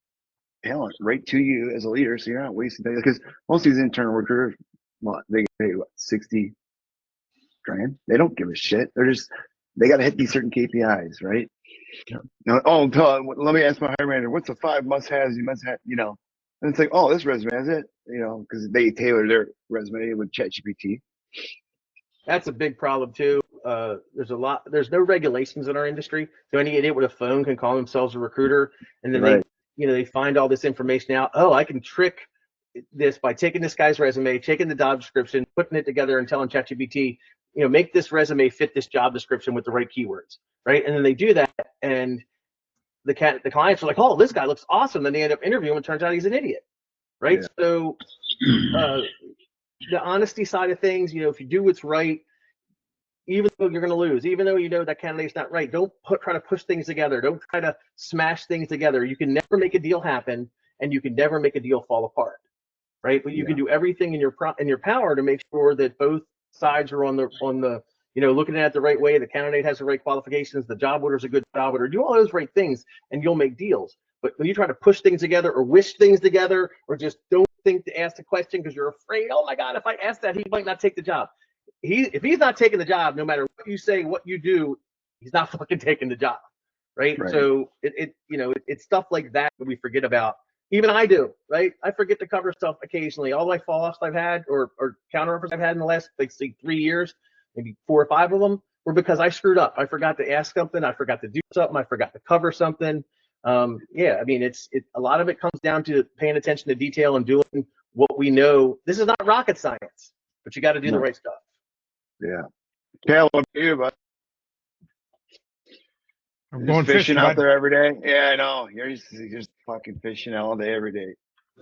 talent right to you as a leader, so you're not wasting time. Because most of these internal recruiters, they get paid what, $60,000? They don't give a shit. They got to hit these certain KPIs, right? Let me ask my hiring manager, what's the 5 must-haves you must have, and it's like, oh, this resume has it, because they tailor their resume with ChatGPT. That's a big problem too. There's no regulations in our industry, so any idiot with a phone can call themselves a recruiter, and then they find all this information out. Oh, I can trick this by taking this guy's resume, taking the job description, putting it together, and telling ChatGPT, make this resume fit this job description with the right keywords, right? And then they do that, and the clients are like, oh, this guy looks awesome. Then they end up interviewing him, and it turns out he's an idiot, right? Yeah. So the honesty side of things, if you do what's right, even though you're going to lose, even though you know that candidate's not right, don't try to push things together. Don't try to smash things together. You can never make a deal happen, and you can never make a deal fall apart, right? But you can do everything in your power to make sure that both sides are on the looking at it the right way. The candidate has the right qualifications. The job order is a good job order. Do all those right things, and you'll make deals. But when you try to push things together, or wish things together, or just don't think to ask the question because you're afraid, oh my God, if I ask that, he might not take the job. If he's not taking the job, no matter what you say, what you do, he's not fucking taking the job, right? So it's stuff like that we forget about. Even I do, right? I forget to cover stuff occasionally. All my fall-offs I've had or counter offers I've had in the last, like, say, 3 years, maybe 4 or 5 of them, were because I screwed up. I forgot to ask something. I forgot to do something. I forgot to cover something. A lot of it comes down to paying attention to detail and doing what we know. This is not rocket science, but you got to do the right stuff. Yeah. Caleb, what about you, bud? I'm going fishing out bud. there every day. Yeah, I know. You're just fucking fishing all day, every day.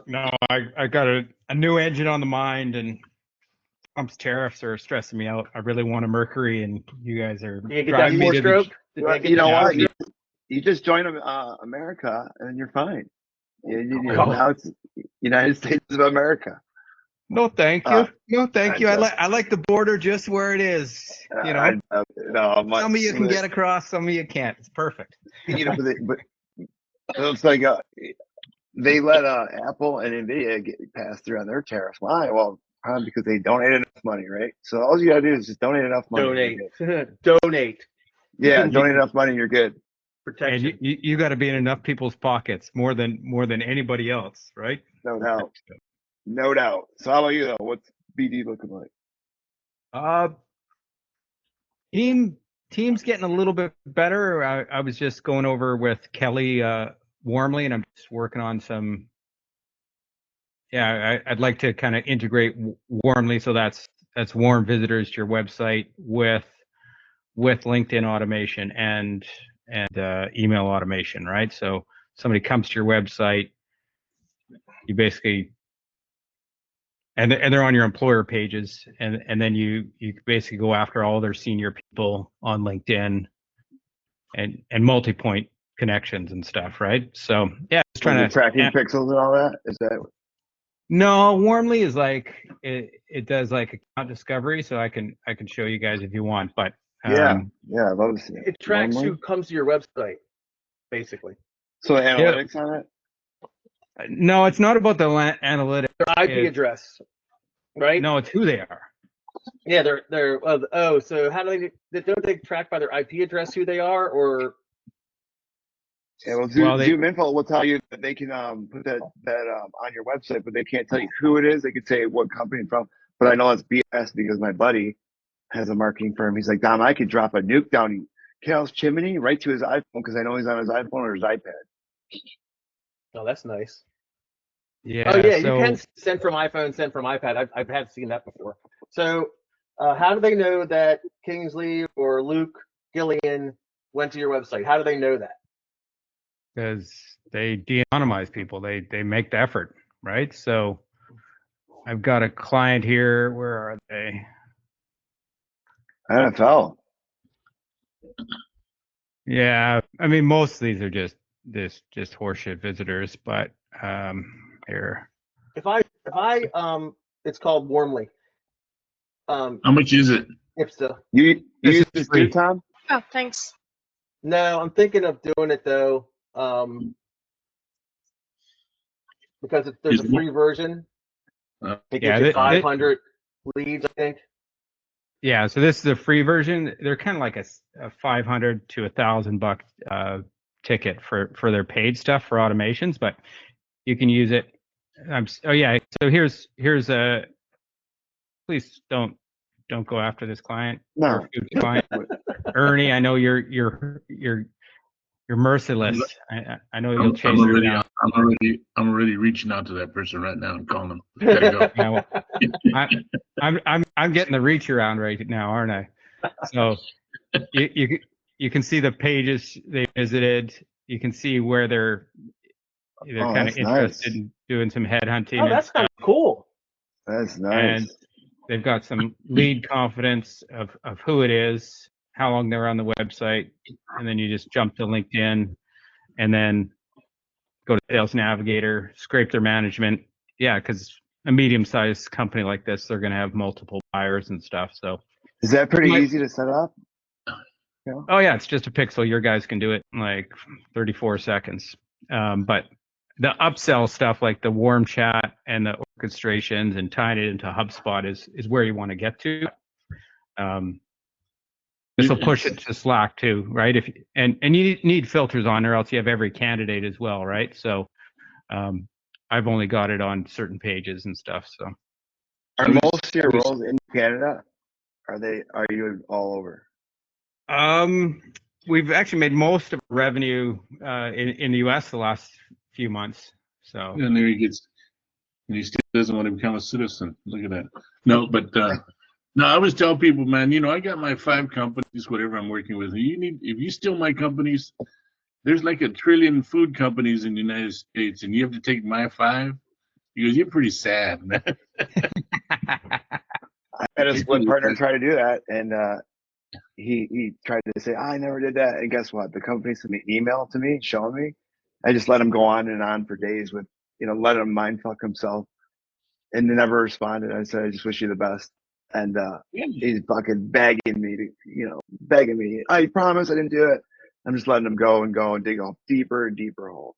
No, I got a new engine on the mind, and Trump's tariffs are stressing me out. I really want a Mercury, and you guys are driving me to the... You know what? You just join America, and you're fine. Now it's United States of America. No, thank you. No, thank you. I like the border just where it is. Some of you can get across, some of you can't. It's perfect. But it's like they let Apple and Nvidia get passed through on their tariffs. Why? Well, probably because they donated enough money, right? So all you gotta do is just donate enough money. Donate. Yeah, donate enough money, you're good. Protection. And you got to be in enough people's pockets more than anybody else, right? No doubt. No doubt. So how about you though? What's BD looking like? Team's getting a little bit better. I was just going over with Kelly warmly, and I'm just working on some. Yeah, I'd like to kind of integrate warmly, so that's warm visitors to your website with LinkedIn automation and email automation, right? So somebody comes to your website, you basically. And they're on your employer pages, and then you basically go after all their senior people on LinkedIn, and multi-point connections and stuff, right? So yeah, just trying to tracking pixels and all that. Is that? No, Warmly is like it does like account discovery, so I can show you guys if you want, but yeah, I love to see it. It tracks who comes to your website, basically. So the analytics on it. No, it's not about the analytics. Their IP address, right? No, it's who they are. Yeah, they're so how do don't they track by their IP address who they are, or? Yeah, well, Zoom Info will tell you that they can put that on your website, but they can't tell you who it is. They could say what company it's from, but I know it's BS because my buddy has a marketing firm. He's like, Dom, I could drop a nuke down Cal's chimney right to his iPhone because I know he's on his iPhone or his iPad. Oh, that's nice. Yeah. Oh yeah, you can send from iPhone, send from iPad. I've had seen that before. So, how do they know that Kingsley or Luke Gillian went to your website? How do they know that? Because they de-anonymize people. They make the effort, right? So, I've got a client here. Where are they? NFL. Yeah, I mean most of these are just horseshit visitors, but here. If I it's called Warmly. How much is it? Ipsa. You use this too, Tom? Oh, thanks. No, I'm thinking of doing it though, because there's a free version. It gets you 500 leads, I think. Yeah, so this is a free version. They're kind of like a $500 to $1,000 ticket for their paid stuff for automations, but you can use it. Oh yeah, so here's a. Please don't go after this client. No, client. Ernie, I know you're merciless. I know you'll chase her down. I'm already reaching out to that person right now and calling them. Gotta go. Yeah, I'm getting the reach around right now, aren't I? So you can see the pages they visited. you can see where they're kind of that's interested nice. in doing some headhunting. Oh, that's kind of cool. That's And nice. they've got some lead confidence of who it is, how long they're on the website, and then you just jump to LinkedIn and then go to Sales Navigator, scrape their management. Yeah, because a medium-sized company like this, they're going to have multiple buyers and stuff. So Is that pretty Might- easy to set up? Yeah. Oh yeah, it's just a pixel. Your guys can do it in like 34 seconds. But the upsell stuff like the warm chat and the orchestrations and tying it into HubSpot is where you want to get to. This will push it to Slack too, right? And you need filters on, or else you have every candidate as well, right? So I've only got it on certain pages and stuff. So Are most of your roles in Canada? Are you all over? We've actually made most of our revenue in the US the last few months. So And there he gets, and he still doesn't want to become a citizen. Look at that. No, but no, I always tell people, man, I got my 5 companies, whatever I'm working with. If you steal my companies, there's like 1 trillion food companies in the United States, and you have to take my 5. Because you're pretty sad, man. I had a split partner try to do that, and he tried to say, I never did that. And guess what? The company sent me an email to me showing me. I just let him go on and on for days with, let him mind fuck himself, and they never responded. I said, I just wish you the best. And he's fucking begging me to, begging me. I promise I didn't do it. I'm just letting him go and dig a deeper and deeper hole.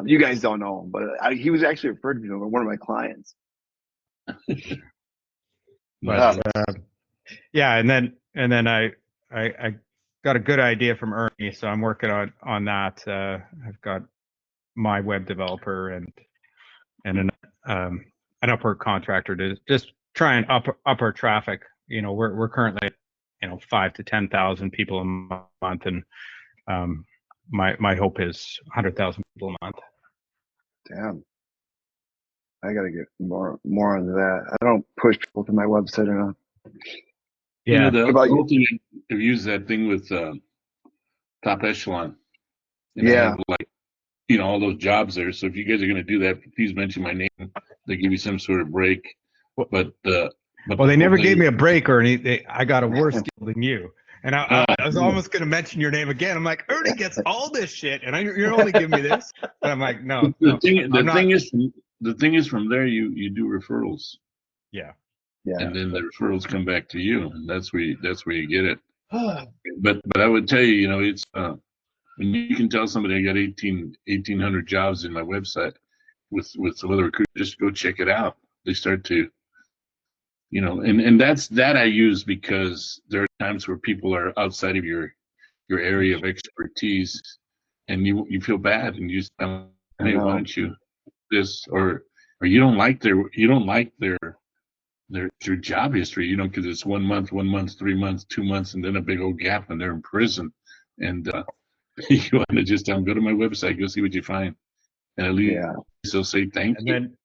You guys don't know him, but he was actually referred to me by one of my clients. But yeah, and then I got a good idea from Ernie, so I'm working on that. I've got my web developer and an Upwork contractor to just try and up our traffic. We're currently at 5,000 to 10,000 people a month, and my hope is 100,000 people a month. Damn. I gotta get more onto that. I don't push people to my website enough. Yeah. The whole thing, I've used that thing with Top Echelon. And I have all those jobs there. So if you guys are going to do that, please mention my name. They give you some sort of break. But well, they never gave me a break, Ernie. I got a worse deal than you. And I was almost going to mention your name again. I'm like, Ernie gets all this shit, and you're only giving me this. But I'm like, no. The thing is, from there you do referrals. Yeah. And then the referrals come back to you, and that's where you get it. But I would tell you, it's when you can tell somebody I got 1,800 jobs in my website with some other recruiters, just go check it out. They start to, and that I use because there are times where people are outside of your area of expertise, and you feel bad, and you just tell them, hey, why don't you this, or you don't like their job history, because it's 1 month, 3 months, 2 months, and then a big old gap, and they're in prison, and you want to just tell them, go to my website, go see what you find, and at least they'll say thank you. And then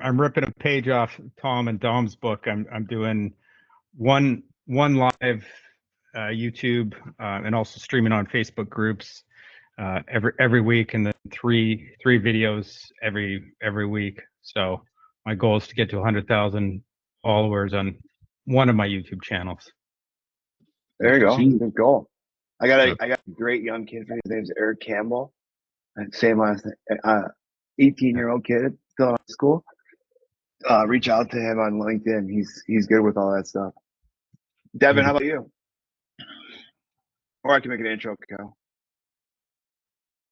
I'm ripping a page off Tom and Dom's book. I'm doing one live YouTube and also streaming on Facebook groups every week, and then three videos every week. So my goal is to get to 100,000 followers on one of my YouTube channels. There you go. Good goal. I got a great young kid. His name's Eric Campbell. Same last name. 18-year-old kid still in school. Reach out to him on LinkedIn. He's good with all that stuff. Devin, how about you? Or I can make an intro, Cal.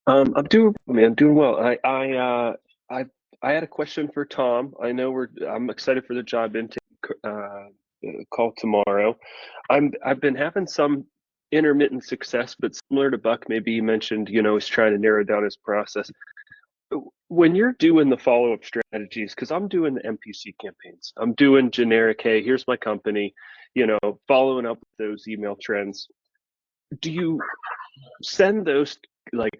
I'm doing well. I had a question for Tom. I'm excited for the job intake call tomorrow. I've been having some intermittent success, but similar to Buck, maybe he mentioned, he's trying to narrow down his process. When you're doing the follow-up strategies, because I'm doing the MPC campaigns, I'm doing generic, hey, here's my company, following up with those email trends. Do you send those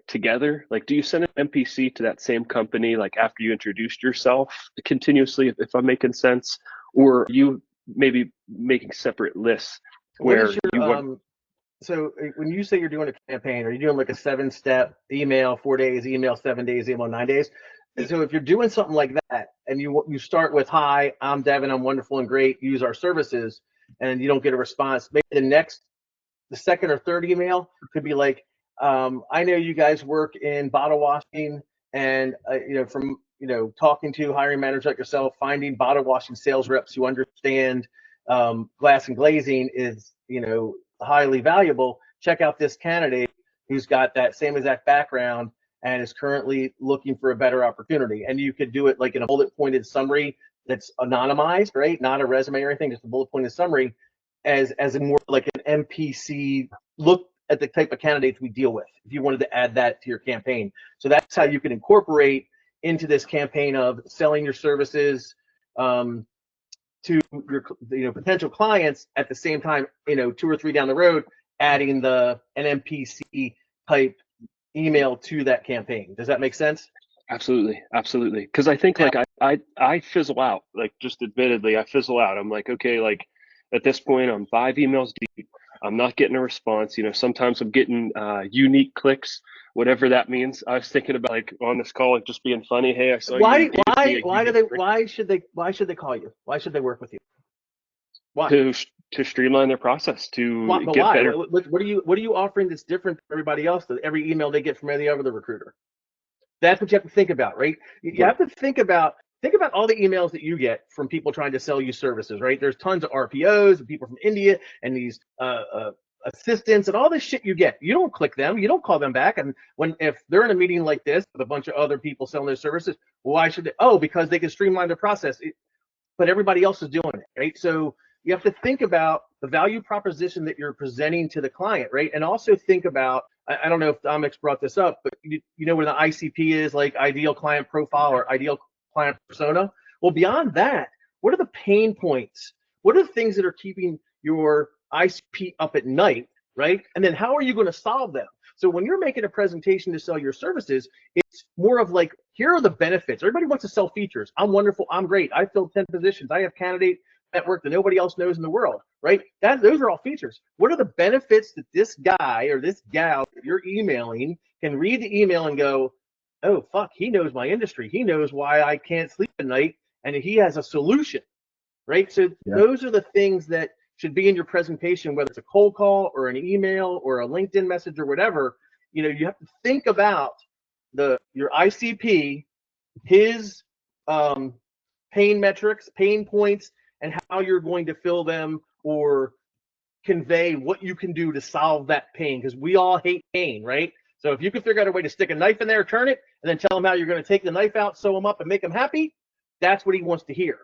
together? Do you send an MPC to that same company after you introduced yourself continuously, if I'm making sense, or are you maybe making separate lists where So when you say you're doing a campaign, are you doing like a 7-step email, 4 days, email 7 days, email 9 days? And so if you're doing something like that, and you start with, "Hi, I'm Devin, I'm wonderful and great, use our services," and you don't get a response, maybe the second or third email could be like, "I know you guys work in bottle washing, and from talking to hiring managers like yourself, finding bottle washing sales reps who understand glass and glazing is highly valuable. Check out this candidate who's got that same exact background and is currently looking for a better opportunity." And you could do it like in a bullet pointed summary that's anonymized, right? Not a resume or anything, just a bullet pointed summary, as a more like an MPC look at the type of candidates we deal with, if you wanted to add that to your campaign. So that's how you can incorporate into this campaign of selling your services to your potential clients, at the same time, 2 or 3 down the road, adding an MPC type email to that campaign. Does that make sense? Absolutely, absolutely. Because I think like I fizzle out. Like, just admittedly, I fizzle out. I'm like, okay, like at this point, I'm 5 emails deep. I'm not getting a response. Sometimes I'm getting unique clicks, whatever that means. I was thinking about, like, on this call, like, just being funny. Hey, I saw you. Why should they call you? Why should they work with you? Why? To streamline their process, to But get why? better. What are you offering that's different than everybody else, that every email they get from any other recruiter? That's what you have to think about, right? You have to think about all the emails that you get from people trying to sell you services, right? There's tons of RPOs and people from India and these assistants and all this shit you get. You don't click them, you don't call them back. And if they're in a meeting like this with a bunch of other people selling their services, why should they? Oh, because they can streamline their process. But everybody else is doing it, right? So you have to think about the value proposition that you're presenting to the client, right? And also think about, I don't know if Domenic brought this up, but you know where the ICP is, like ideal client profile or ideal client persona? Well, beyond that, what are the pain points? What are the things that are keeping your ICP up at night, right? And then how are you going to solve them? So when you're making a presentation to sell your services, it's more of like, here are the benefits. Everybody wants to sell features. I'm wonderful. I'm great. I filled 10 positions. I have candidate network that nobody else knows in the world, right? Those are all features. What are the benefits that this guy or this gal that you're emailing can read the email and go, "Oh, fuck, he knows my industry. He knows why I can't sleep at night, and he has a solution," right? So those are the things that should be in your presentation, whether it's a cold call or an email or a LinkedIn message or whatever. You have to think about your ICP, his pain metrics, pain points, and how you're going to fill them or convey what you can do to solve that pain, because we all hate pain, right? So if you can figure out a way to stick a knife in there, turn it, and then tell him how you're going to take the knife out, sew him up, and make him happy, that's what he wants to hear.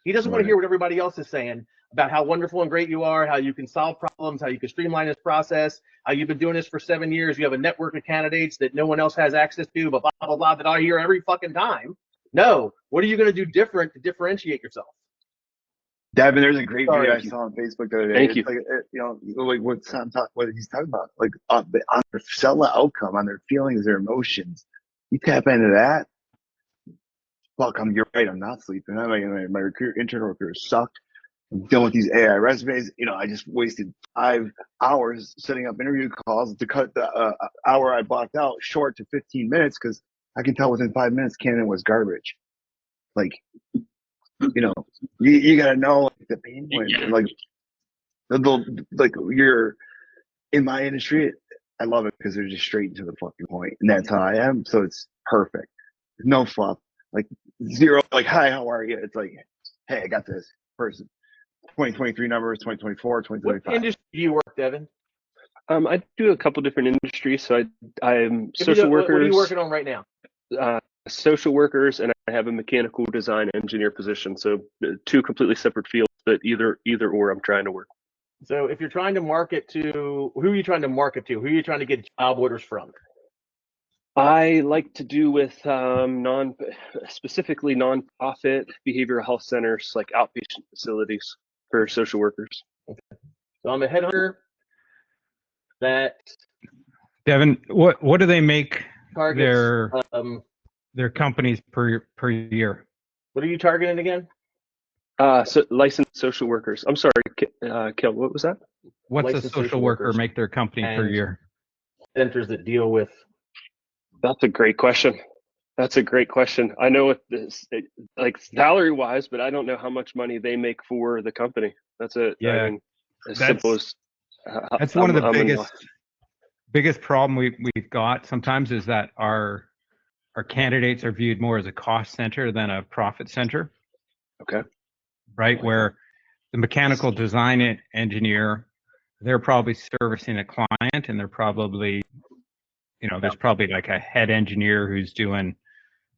He doesn't want to hear what everybody else is saying about how wonderful and great you are, how you can solve problems, how you can streamline this process, how you've been doing this for 7 years, you have a network of candidates that no one else has access to, blah, blah, blah, blah, that I hear every fucking time. No, what are you going to do different to differentiate yourself? Devin, there's a great video I saw on Facebook the other day. Thank you. Like what he's talking about, like on their seller outcome, on their feelings, their emotions. You tap into that. Fuck, you're right. I'm not sleeping. My internal recruiter sucked. I'm dealing with these AI resumes. I just wasted 5 hours setting up interview calls to cut the hour I blocked out short to 15 minutes because I can tell within 5 minutes candidate was garbage. Like, you gotta know the pain points. Like you're in my industry. I love it because they're just straight to the fucking point, and that's how I am. So it's perfect. No fluff. Like zero. Like, hi, how are you? It's like, hey, I got this person. 2023 numbers, 2024, 2025. What industry do you work, Devin? I do a couple different industries. So I'm social workers. What are you working on right now? Social workers, and I have a mechanical design engineer position. So 2 completely separate fields, but either or I'm trying to work. So if you're trying to market to, who are you trying to market to? Who are you trying to get job orders from? I like to do with specifically nonprofit behavioral health centers, like outpatient facilities for social workers. Okay. So I'm a headhunter that. Devin, what do they make targets, their companies per year? What are you targeting again? So licensed social workers. I'm sorry, Kel, what was that? what's a licensed social worker make their company per and year? centers that deal with. That's a great question. That's a great question. I know what this, like salary wise, but I don't know how much money they make for the company. That's it. Yeah, I mean, as simple as that's one of the biggest problem we've got sometimes is that our candidates are viewed more as a cost center than a profit center. Okay. Right, where the mechanical design engineer, they're probably servicing a client, and they're probably, you know, there's probably like a head engineer who's doing,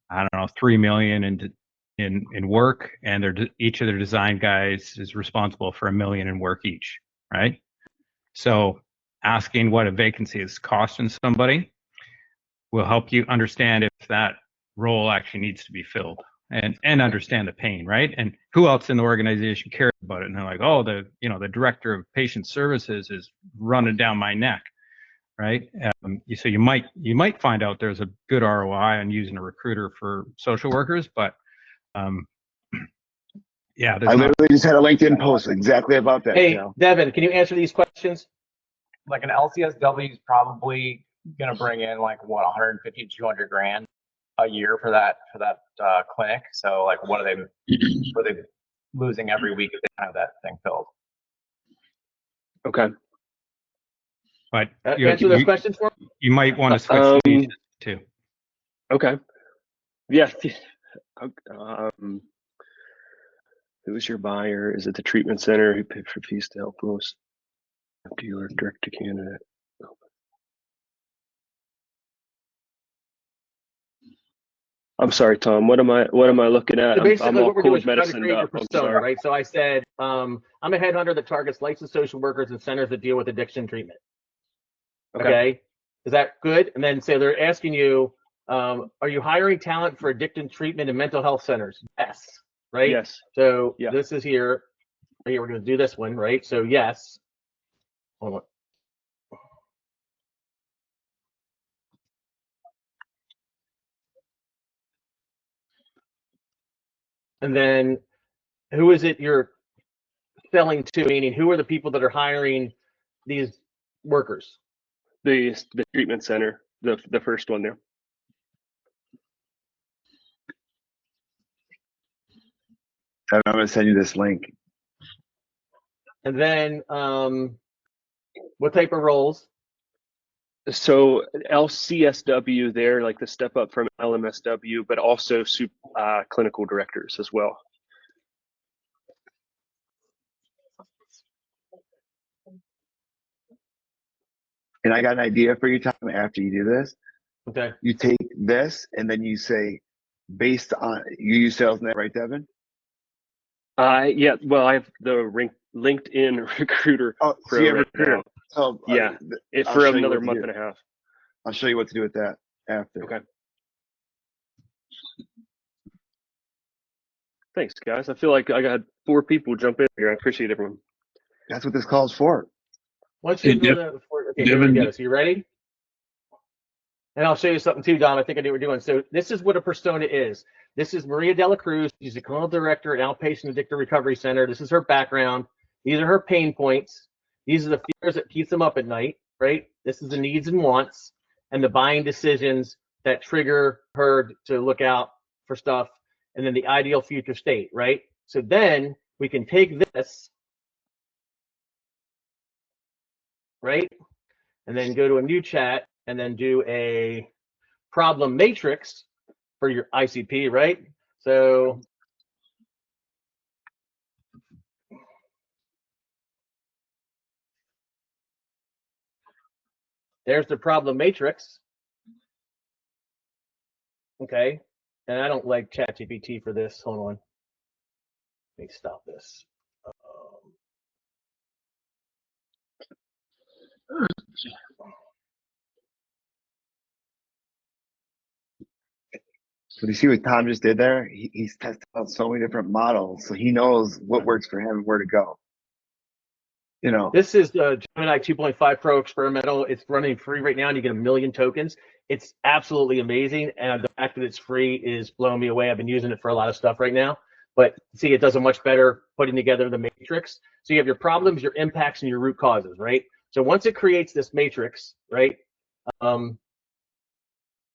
I don't know, 3 million in work, and each of their design guys is responsible for 1 million in work each, right? So asking what a vacancy is costing somebody will help you understand if that role actually needs to be filled, and understand the pain, right? And who else in the organization cares about it? And they're like, oh, the director of patient services is running down my neck, right? So you might find out there's a good ROI on using a recruiter for social workers, but yeah, I literally just had a LinkedIn post exactly about that. Hey, Devin, can you answer these questions? Like an LCSW is probably going to bring in like what 150 to 200 grand a year for that clinic. So like, what are they losing every week if they have that thing filled? Okay. But answer those questions for me? You might want to switch niches too. Okay. Yeah. Who's your buyer? Is it the treatment center who paid for fees to help most dealer direct to candidate? I'm sorry, Tom. What am I looking at? So basically, I'm all what we're doing cold is trying to create your medicine up. persona, right? So I said, I'm a headhunter that targets licensed social workers and centers that deal with addiction treatment. Okay. Is that good? And then so they're asking you, are you hiring talent for addiction treatment and mental health centers? Yes. Right? Yes. So Yeah. this is here. Here, we're going to do this one, right? So yes. Hold on. And then who is it you're selling to? Meaning, who are the people that are hiring these workers? The treatment center, the first one there. I'm going to send you this link. And then what type of roles? So LCSW there, like the step up from LMSW, but also clinical directors as well. And I got an idea for you, Tom, after you do this. Okay. You take this and then you say, based on, you use SalesNet, right, Devin? Yeah, well, I have the LinkedIn recruiter pro right now. So yeah, for another month and a half. I'll show you what to do with that after. Okay. Thanks, guys. I feel like I got 4 people jump in here. I appreciate everyone. That's what this call's for. Once you go to, okay, here we go. So you ready? And I'll show you something too, Dom. I think I know what we're doing. So this is what a persona is. This is Maria Dela Cruz. She's the clinical director at Outpatient Addictive Recovery Center. This is her background. These are her pain points. These are the fears that keeps them up at night, right? This is the needs and wants and the buying decisions that trigger her to look out for stuff, and then the ideal future state, right? So then we can take this, right? And then go to a new chat and then do a problem matrix for your ICP, right? So there's the problem matrix. Okay. And I don't like ChatGPT for this. Hold on. Let me stop this. So you see what Tom just did there? He's tested out so many different models, so he knows what works for him and where to go. You know, this is Gemini 2.5 Pro experimental. It's running free right now, and you get 1 million tokens. It's absolutely amazing, and the fact that it's free is blowing me away. I've been using it for a lot of stuff right now. But see, it does a much better putting together the matrix. So you have your problems, your impacts, and your root causes, right? So once it creates this matrix, right? And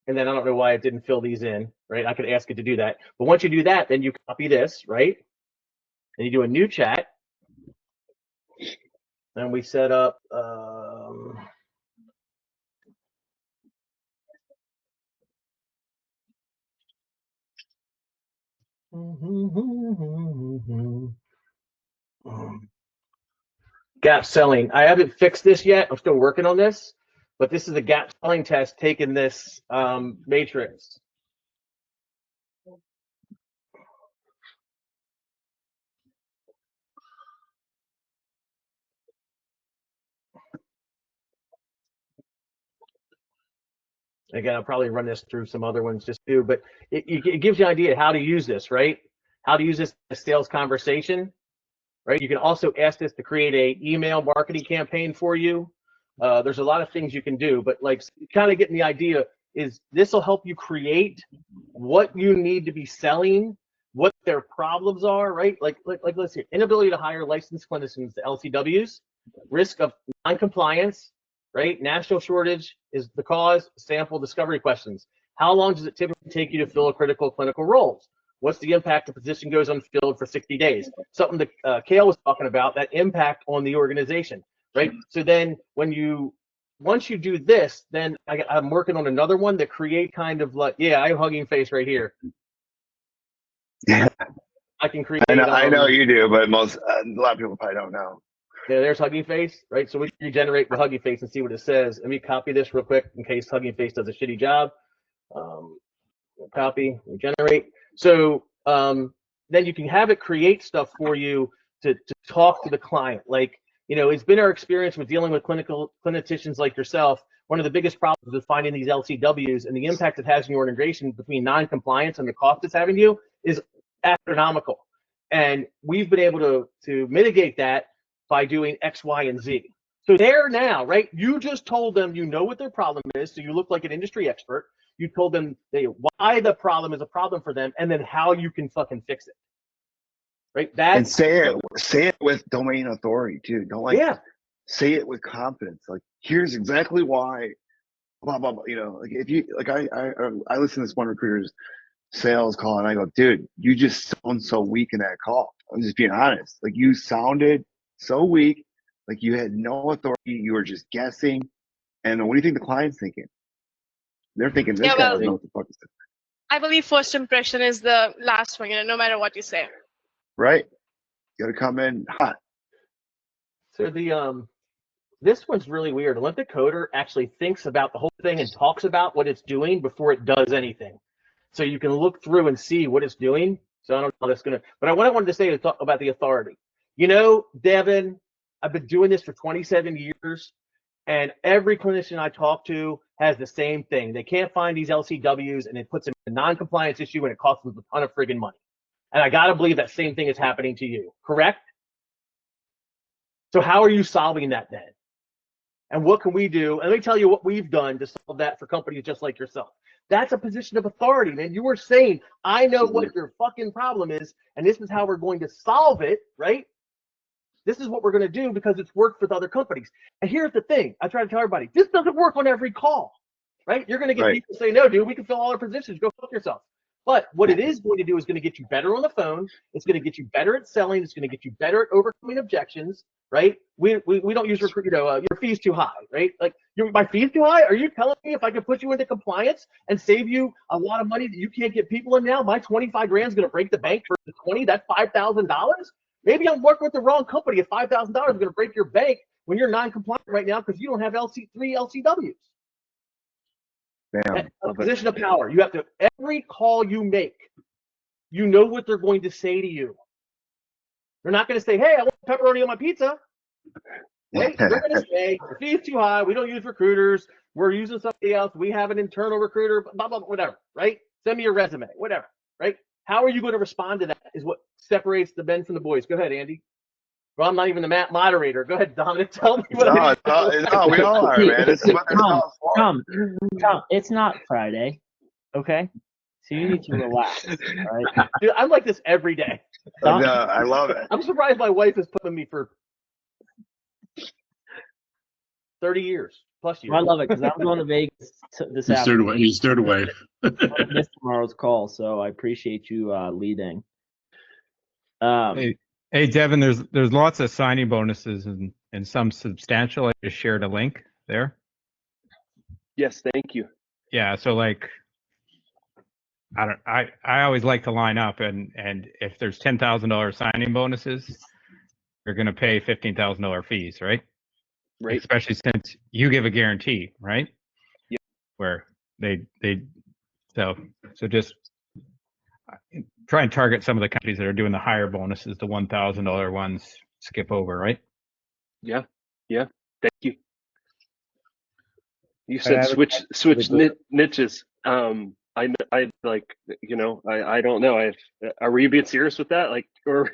then I don't know why it didn't fill these in, right? I could ask it to do that. But once you do that, then you copy this, right? And you do a new chat. And we set up, gap selling. I haven't fixed this yet. I'm still working on this, but this is a gap selling test taking this matrix. Again, I'll probably run this through some other ones just too, but it gives you an idea how to use this, right? How to use this in a sales conversation, right? You can also ask this to create a email marketing campaign for you. There's a lot of things you can do, but like kind of getting the idea is this will help you create what you need to be selling, what their problems are, right? Like let's see, inability to hire licensed clinicians, the LCWs, risk of non-compliance, right? National shortage is the cause, sample discovery questions. How long does it typically take you to fill a critical clinical roles? What's the impact if a position goes unfilled for 60 days? Something that Kale was talking about, that impact on the organization, right? So then once you do this, then I'm working on another one that create kind of like, yeah, I have Hugging Face right here. Yeah. I can create. I know you do, but a lot of people probably don't know. Yeah, there's Hugging Face, right? So we can regenerate the Hugging Face and see what it says. Let me copy this real quick in case Hugging Face does a shitty job. Copy, regenerate. So then you can have it create stuff for you to talk to the client. Like, you know, it's been our experience with dealing with clinicians like yourself. One of the biggest problems with finding these LCWs and the impact it has in your organization between non-compliance and the cost it's having you is astronomical. And we've been able to mitigate that by doing X, Y, and Z. So there now, right? You just told them you know what their problem is, so you look like an industry expert. You told them why the problem is a problem for them, and then how you can fucking fix it. Right? And say it with domain authority too. Don't say it with confidence. Like, here's exactly why. Blah blah blah. You know, like if you like, I listen to this one recruiter's sales call, and I go, dude, you just sound so weak in that call. I'm just being honest. Like, you sounded so weak. Like you had no authority. You were just guessing. And what do you think the client's thinking? They're thinking this guy doesn't know what the fuck is doing. I believe first impression is the last one, you know, no matter what you say. Right. You gotta come in hot. So this one's really weird. Olympic Coder actually thinks about the whole thing and talks about what it's doing before it does anything. So you can look through and see what it's doing. So I don't know how that's gonna, but what I wanted to say is talk about the authority. You know, Devin, I've been doing this for 27 years, and every clinician I talk to has the same thing. They can't find these LCWs, and it puts them in a non-compliance issue, and it costs them a ton of friggin' money. And I gotta believe that same thing is happening to you, correct? So how are you solving that then? And what can we do? And let me tell you what we've done to solve that for companies just like yourself. That's a position of authority, man. You were saying, I know what your fucking problem is, and this is how we're going to solve it, right? This is what we're going to do because it's worked with other companies. And here's the thing. I try to tell everybody, this doesn't work on every call, right? You're going to get people say, no, dude, we can fill all our positions. Go fuck yourself. But what it is going to do is going to get you better on the phone. It's going to get you better at selling. It's going to get you better at overcoming objections, right? We don't use recruit, you know, your fee's too high, right? Like, my fee's too high? Are you telling me if I can put you into compliance and save you a lot of money that you can't get people in now, my 25 grand is going to break the bank for the 20? That's $5,000? Maybe I'm working with the wrong company. If $5,000 is going to break your bank when you're non-compliant right now because you don't have three LCWs. Damn. A position of power. You have to, every call you make, you know what they're going to say to you. They're not going to say, hey, I want pepperoni on my pizza. Right? They're going to say, your fee's too high. We don't use recruiters. We're using somebody else. We have an internal recruiter, blah, blah, blah, whatever, right? Send me your resume, whatever, right? How are you going to respond to that is what separates the men from the boys. Go ahead, Andy. Well, I'm not even the moderator. Go ahead, Dominic. Tell me what no, we all are, man. This is what this calls for. Tom, it's not Friday, okay? So you need to relax, all right? Dude, I'm like this every day. I love it. I'm surprised my wife has put with me for 30 years plus years. I love it because I'm going to Vegas this He's third afternoon. away. He's third away. I missed tomorrow's call, so I appreciate you leading. Hey, Devin, there's lots of signing bonuses and some substantial. I just shared a link there. Yes, thank you. Yeah, so like, I always like to line up, and if there's $10,000 signing bonuses, you're going to pay $15,000 fees, right? Right. Especially since you give a guarantee, right? Yeah. Where so just try and target some of the companies that are doing the higher bonuses, the $1,000 ones, skip over, right? Yeah. Thank you. You said switch niches. I like, you know, I don't know. Are we being serious with that? Like, or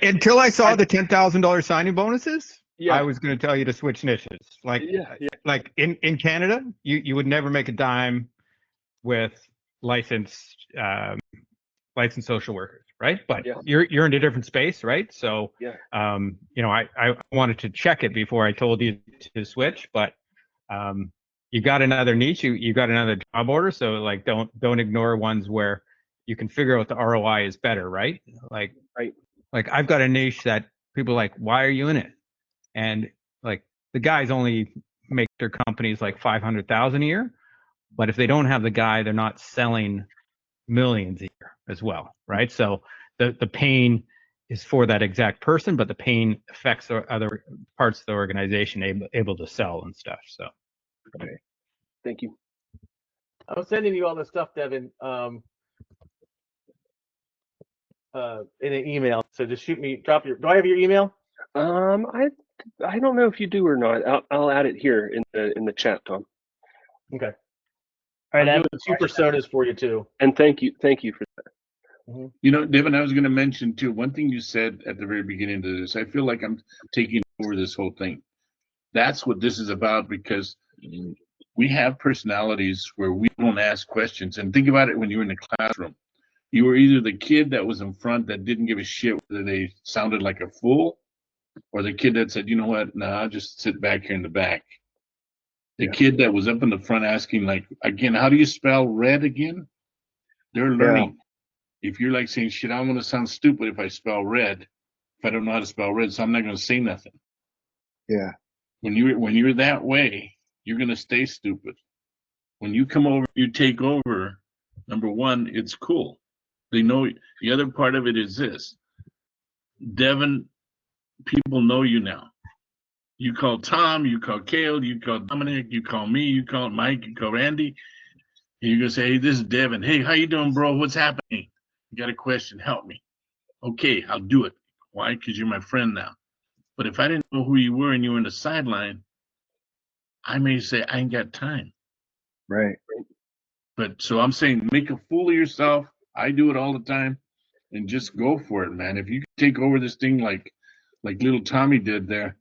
Until I saw the $10,000 signing bonuses, yeah. I was going to tell you to switch niches. Like, like in Canada, you would never make a dime with licensed social workers, right? But you're in a different space, right? So, you know, I wanted to check it before I told you to switch, but you got another niche, you got another job order, so like don't ignore ones where you can figure out the ROI is better, right? Like I've got a niche that people are like, why are you in it? And like the guys only make their companies like 500,000 a year, but if they don't have the guy, they're not selling millions a year as well, right? So the pain is for that exact person, but the pain affects the other parts of the organization able to sell and stuff. So Thank you. I'm sending you all this stuff, Devin, in an email. So just shoot me, do I have your email? I don't know if you do or not. I'll add it here in the chat, Tom. Okay. All right, I'm doing 2 personas for you too. And thank you for that. You know, Devin, I was going to mention too, one thing you said at the very beginning of this, I feel like I'm taking over this whole thing. That's what this is about, because we have personalities where we don't ask questions. And think about it when you're in the classroom. You were either the kid that was in front that didn't give a shit whether they sounded like a fool, or the kid that said, you know what, nah, I'll just sit back here in the back. The kid that was up in the front asking, like, again, how do you spell red again? They're learning. If you're like saying, shit, I'm going to sound stupid if I spell red, if I don't know how to spell red, so I'm not going to say nothing. Yeah. When you're that way, you're going to stay stupid. When you come over, you take over, number one, it's cool. They know. The other part of it is this. Devin, people know you now. You call Tom, you call Cale, you call Domenic, you call me, you call Mike, you call Randy. And you're going to say, hey, this is Devin. Hey, how you doing, bro? What's happening? You got a question, help me. Okay, I'll do it. Why? Because you're my friend now. But if I didn't know who you were and you were in the sideline, I may say, I ain't got time. Right. But so I'm saying, make a fool of yourself. I do it all the time, and just go for it, man. If you can take over this thing like little Tommy did there,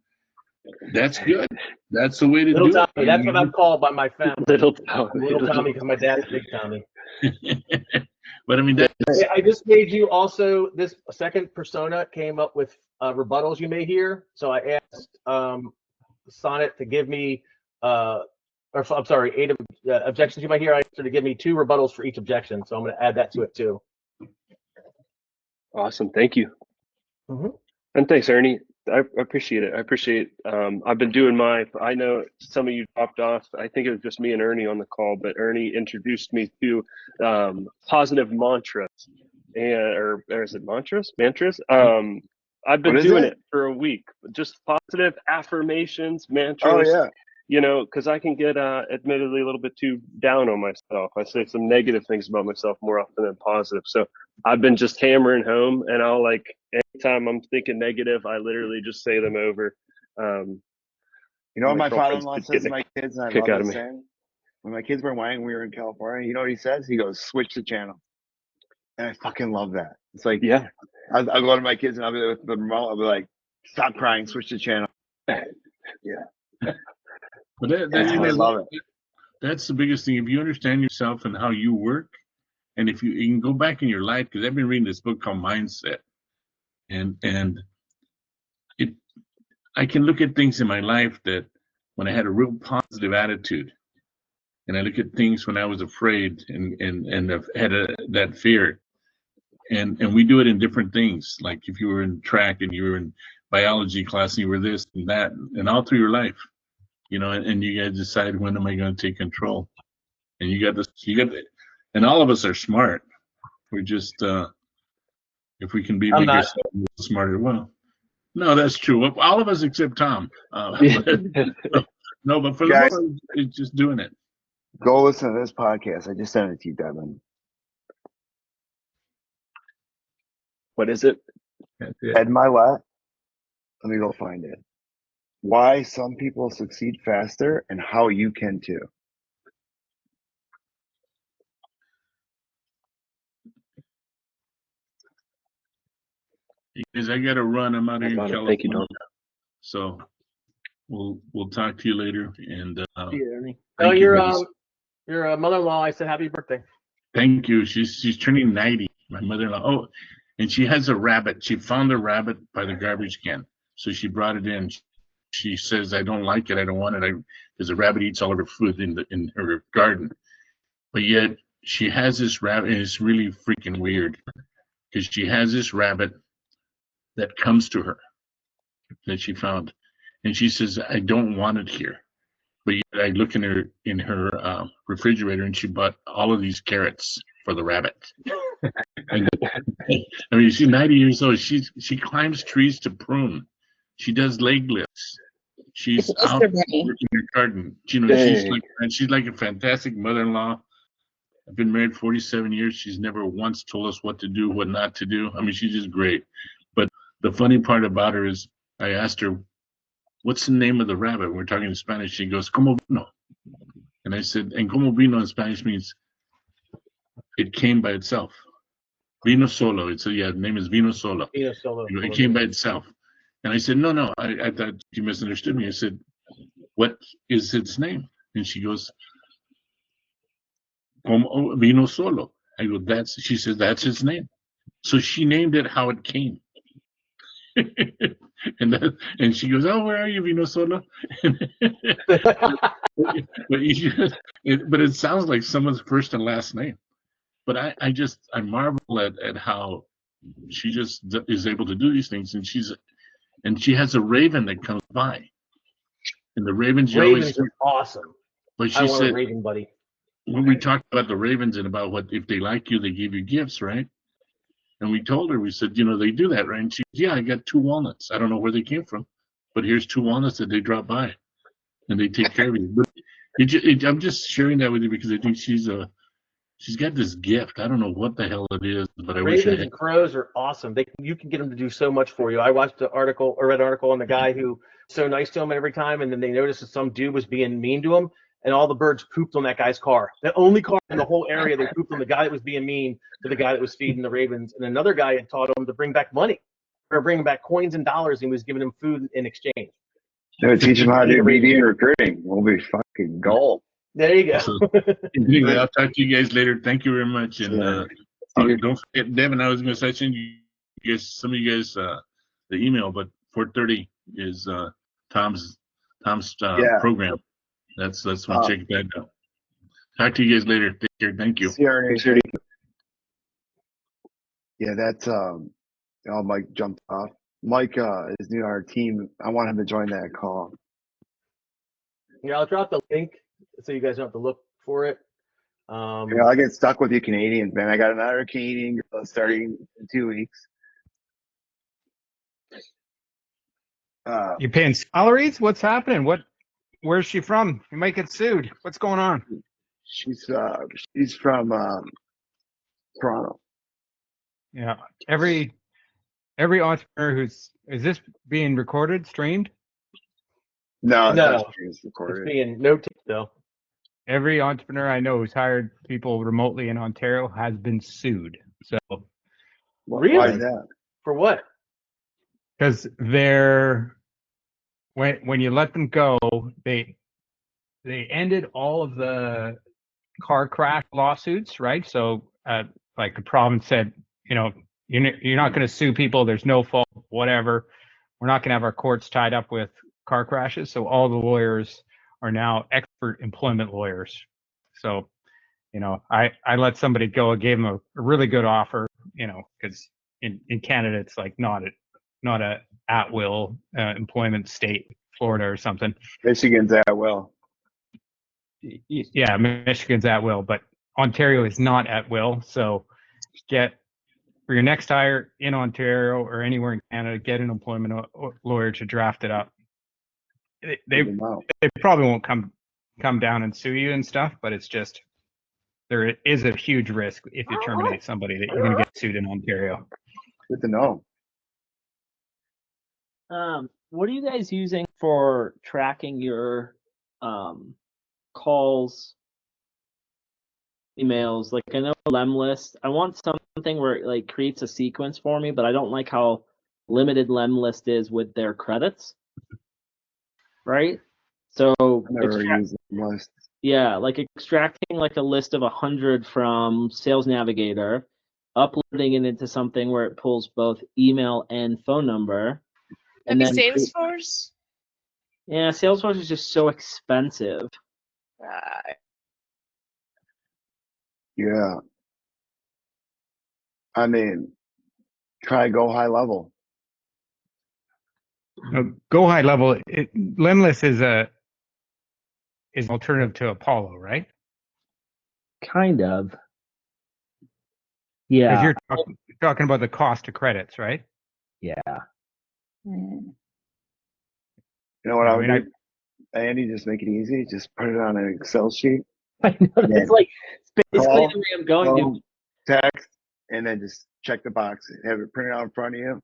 that's good. That's the way to Little do Tommy, it. that's what I'm called by my family. Little Tommy. Little Tommy, because my dad's Big Tommy. But I mean, I just made you also, this second persona came up with rebuttals you may hear. So I asked Sonnet to give me, or I'm sorry, 8 objections you might hear. I asked her to give me 2 rebuttals for each objection. So I'm going to add that to it too. Awesome. Thank you. And thanks, Ernie. I appreciate it. I've been doing I know some of you dropped off. I think it was just me and Ernie on the call, but Ernie introduced me to positive mantras, or is it mantras? I've been doing it for a week. Just positive affirmations, mantras. Oh, yeah. You know, because I can get admittedly a little bit too down on myself. I say some negative things about myself more often than positive. So I've been just hammering home, and I'll like, anytime I'm thinking negative, I literally just say them over. You know what my father-in-law says to my kids, and I love this saying? When my kids were whining, we were in California, you know what he says? He goes, switch the channel. And I fucking love that. It's like, I'll go to my kids and I'll be with the remote. I'll be like, stop crying, switch the channel. But I love it. That's the biggest thing. If you understand yourself and how you work, And if you can go back in your life, because I've been reading this book called Mindset, and I can look at things in my life that when I had a real positive attitude, and I look at things when I was afraid and I've had that fear, and we do it in different things. Like if you were in track and you were in biology class and you were this and that, and all through your life, and you guys decide, when am I going to take control? And you got this, and all of us are smart. We're just if we can make ourselves a little smarter. Well, no, that's true. All of us except Tom. But for the most part, it's just doing it. Go listen to this podcast. I just sent it to you, Devin. What is it? Ed Milet. Let me go find it. Why some people succeed faster and how you can too. Because I got to run. I'm out here in California. Thank you, Don. So we'll talk to you later. And your mother-in-law, I said happy birthday. Thank you. She's turning 90. My mother-in-law. Oh, and she has a rabbit. She found a rabbit by the garbage can, so she brought it in. She says, "I don't like it. I don't want it. Because the rabbit eats all of her food in her garden." But yet she has this rabbit, and it's really freaking weird because she has this rabbit that comes to her that she found, and she says, "I don't want it here." But yet I look in her refrigerator, and she bought all of these carrots for the rabbit. And, I mean, she's 90 years old. She climbs trees to prune. She does leg lifts. She's out working in her garden. She's like a fantastic mother-in-law. I've been married 47 years. She's never once told us what to do, what not to do. I mean, she's just great. But the funny part about her is I asked her, "What's the name of the rabbit?" We're talking in Spanish. She goes, "Como vino?" And I said, and como vino in Spanish means it came by itself. Vino solo. The name is Vino Solo. Vino Solo. It came by itself. And I said, no. I thought you misunderstood me. I said, "What is its name?" And she goes, Como Vino Solo. I go, she said, "That's its name." So she named it how it came. and she goes, "Oh, where are you, Vino Solo?" but it sounds like someone's first and last name. But I marvel at how she just is able to do these things, and she has a raven that comes by, and the ravens are awesome. But she said, a raven buddy. When we talked about the ravens and about what if they like you, they give you gifts, right? And we told her, we said, they do that, right? And she, "Yeah, I got 2 walnuts. I don't know where they came from, but here's 2 walnuts that they drop by, and they take care of you." But I'm just sharing that with you because I think she's got this gift. I don't know what the hell it is, but I wish I had. Ravens and crows are awesome. You can get them to do so much for you. I watched read an article on the guy who was so nice to him every time, and then they noticed that some dude was being mean to him, and all the birds pooped on that guy's car. The only car in the whole area, they pooped on the guy that was being mean to the guy that was feeding the ravens. And another guy had taught him to bring back money, or bring back coins and dollars, and he was giving him food in exchange. No, teach him how to do BD and recruiting. We'll be fucking gold. There you go. So, anyway, I'll talk to you guys later. Thank you very much. And don't forget, Devin, I was going to send some of you guys the email, but 4:30 is Tom's program. That's when check that out. Talk to you guys later. Take care. Thank you. Yeah, that's Mike jumped off. Mike is new to our team. I want him to join that call. Yeah, I'll drop the link so you guys don't have to look for it. I get stuck with you Canadians, man. I got another Canadian girl starting in 2 weeks. You paying salaries? What's happening? Where's she from? You might get sued. What's going on? She's from Toronto. Yeah. Every entrepreneur is this being recorded, streamed? No, it's being notated though. Every entrepreneur I know who's hired people remotely in Ontario has been sued. So really? Why is that? For what? Because when you let them go, they ended all of the car crash lawsuits, right? So like the province said, you know, you're not going to sue people. There's no fault, whatever. We're not going to have our courts tied up with car crashes. So all the lawyers are now expert employment lawyers. So, you know, I let somebody go. I gave them a really good offer, you know, because in Canada, it's like not a at will employment state, Florida or something. Michigan's at will. Yeah, Michigan's at will, but Ontario is not at will. So get for your next hire in Ontario or anywhere in Canada, get an employment lawyer to draft it up. They probably won't come down and sue you and stuff, but it's just there is a huge risk if you terminate somebody that you're going to get sued in Ontario. Good to know. What are you guys using for tracking your calls, emails? Like I know Lemlist. I want something where it like creates a sequence for me, but I don't like how limited Lemlist is with their credits. Right? So Never used Lemlist. yeah, like extracting like a list of 100 from Sales Navigator, uploading it into something where it pulls both email and phone number. And Maybe then Salesforce? yeah, Salesforce is just so expensive. Yeah. I mean, try GoHighLevel. GoHighLevel, Lemlist is an alternative to Apollo, right? Kind of. Yeah. Because you're talking about the cost of credits, right? Yeah. You know what I would do? Andy, just make it easy. Just put it on an Excel sheet. I know that's like it's basically the way I'm going to. Text, and then just check the box. Have it printed out in front of you.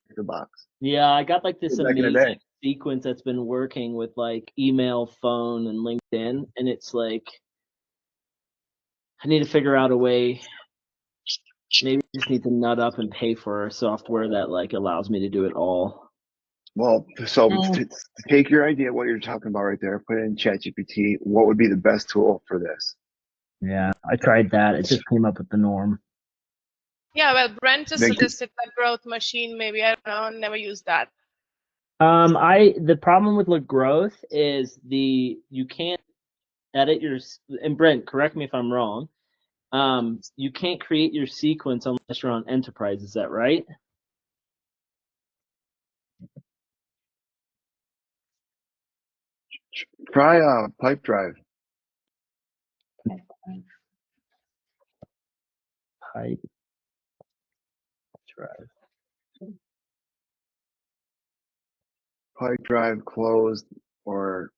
Check the box. Yeah, I got like this Back in the amazing day. sequence that's been working with like email, phone, and LinkedIn, and it's like I need to figure out a way. Maybe I just need to nut up and pay for software that like allows me to do it all. Well, so to take your idea, what you're talking about right there, put it in ChatGPT. What would be the best tool for this? Yeah, I tried that. It just came up with the norm. Yeah, well, Brent just suggested that growth machine. Maybe I don't know. Never used that. The problem with growth is you can't edit your, and Brent, correct me if I'm wrong. You can't create your sequence unless you're on enterprise. Is that right? Try Pipedrive. Pipedrive closed or.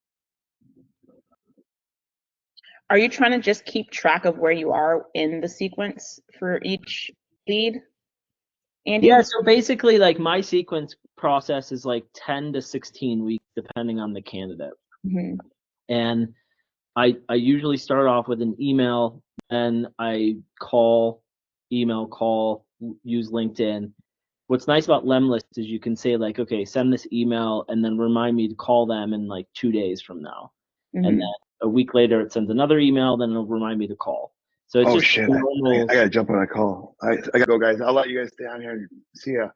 Are you trying to just keep track of where you are in the sequence for each lead? Andy? Yeah, so basically like my sequence process is like 10 to 16 weeks depending on the candidate. Mm-hmm. And I usually start off with an email, and I email, use LinkedIn. What's nice about Lemlist is you can say like, okay, send this email and then remind me to call them in like 2 days from now. Mm-hmm. And then a week later it sends another email, then it'll remind me to call. So it's just shit. normal. I gotta jump on a call. I gotta go, guys. I'll let you guys stay on here. See ya.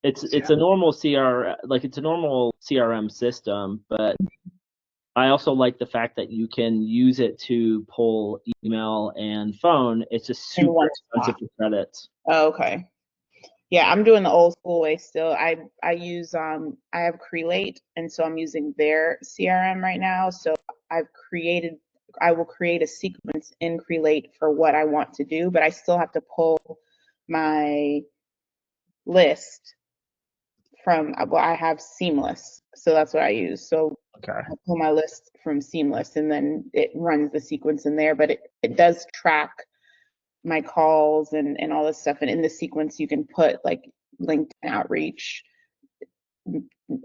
It's a normal it's a normal CRM system, but I also like the fact that you can use it to pull email and phone. It's just super expensive for credits. Oh, okay. Yeah, I'm doing the old school way still. I use I have Crelate, and so I'm using their CRM right now. So I will create a sequence in Crelate for what I want to do, but I still have to pull my list from, well, I have Seamless, so that's what I use. So okay. I pull my list from Seamless, and then it runs the sequence in there, but it does track my calls and all this stuff. And in the sequence, you can put like LinkedIn outreach.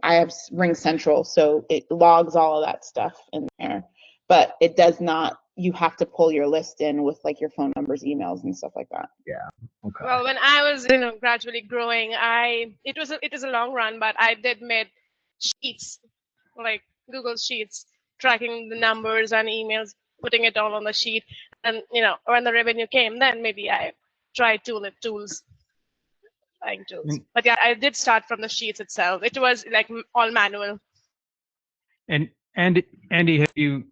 I have Ring Central, so it logs all of that stuff in there, but it does not, you have to pull your list in with like your phone numbers, emails, and stuff like that. Yeah. Okay. Well, when I was gradually growing, it was a long run, but I did made sheets, like Google Sheets, tracking the numbers and emails, putting it all on the sheet. and when the revenue came, then maybe I tried tools. Buying tools. But yeah, I did start from the sheets itself. It was like all manual. And Andy, have you?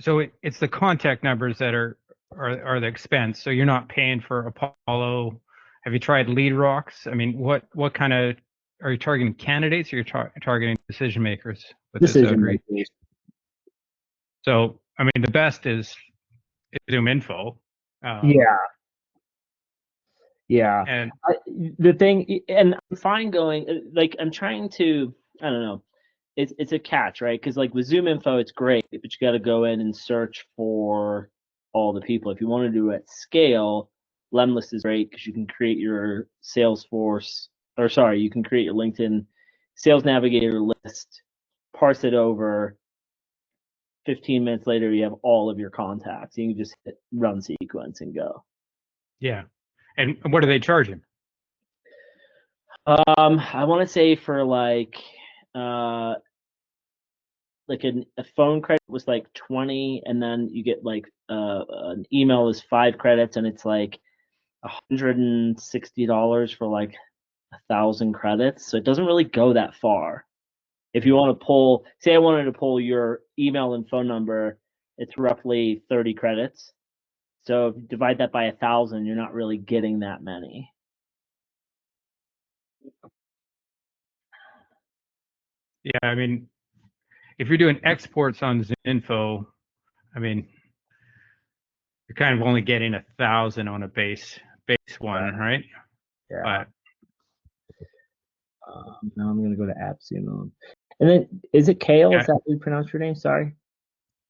So it's the contact numbers that are the expense. So you're not paying for Apollo. Have you tried lead rocks? I mean, what kind of are you targeting candidates, or you're targeting decision makers with Decision this outreach? makers. So I mean, the best is Zoom Info. Yeah. And The thing, and I'm fine going, like, I'm trying to, I don't know, it's a catch, right? Because like with Zoom Info, it's great, but you got to go in and search for all the people. If you want to do it at scale, Lemlist is great because you can create your Salesforce, or sorry, you can create your LinkedIn Sales Navigator list, parse it over. 15 minutes later, you have all of your contacts. You can just hit run sequence and go. yeah. And what are they charging? I want to say for like a phone credit was like 20, and then you get like an email is 5 credits, and it's like $160 for like 1,000 credits. So it doesn't really go that far. If you want to pull, say I wanted to pull your email and phone number, it's roughly 30 credits. So if you divide that by 1,000, you're not really getting that many. Yeah, I mean, if you're doing exports on Zinfo, I mean, you're kind of only getting 1,000 on a base one, right? Yeah. But now I'm gonna go to AppSumo. And then is it Kale? Yeah. Is that how you pronounce your name? Sorry.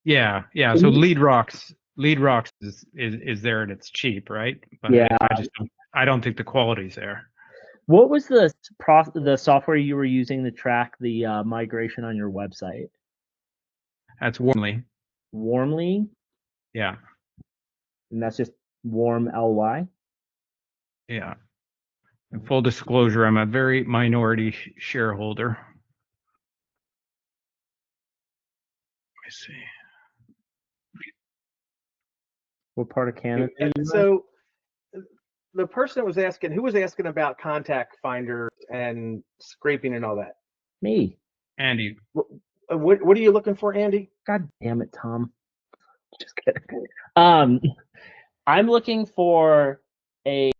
yeah. So lead rocks is there and it's cheap, right? But Yeah. I don't think the quality's there. What was the software you were using to track the migration on your website? That's Warmly. Warmly? Yeah. And that's just Warm LY? Yeah. And full disclosure, I'm a very minority shareholder. Let me see. What part of Canada? So the person that was asking, who was asking about contact finder and scraping and all that? Me. Andy. What are you looking for, Andy? God damn it, Tom. Just kidding. I'm looking for a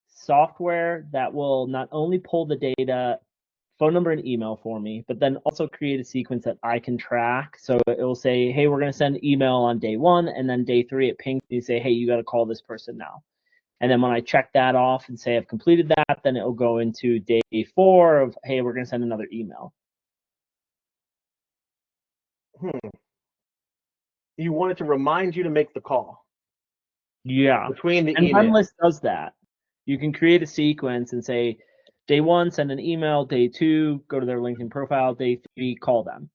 software that will not only pull the data, phone number and email for me, but then also create a sequence that I can track. So it will say, hey, we're going to send email on day 1, and then day 3 it pings me and say, hey, you got to call this person now. And then when I check that off and say I've completed that, then it will go into day 4 of, hey, we're going to send another email. You want it to remind you to make the call. Yeah. Between the and email. Lemlist does that. You can create a sequence and say, day 1, send an email. Day 2, go to their LinkedIn profile. Day 3, call them.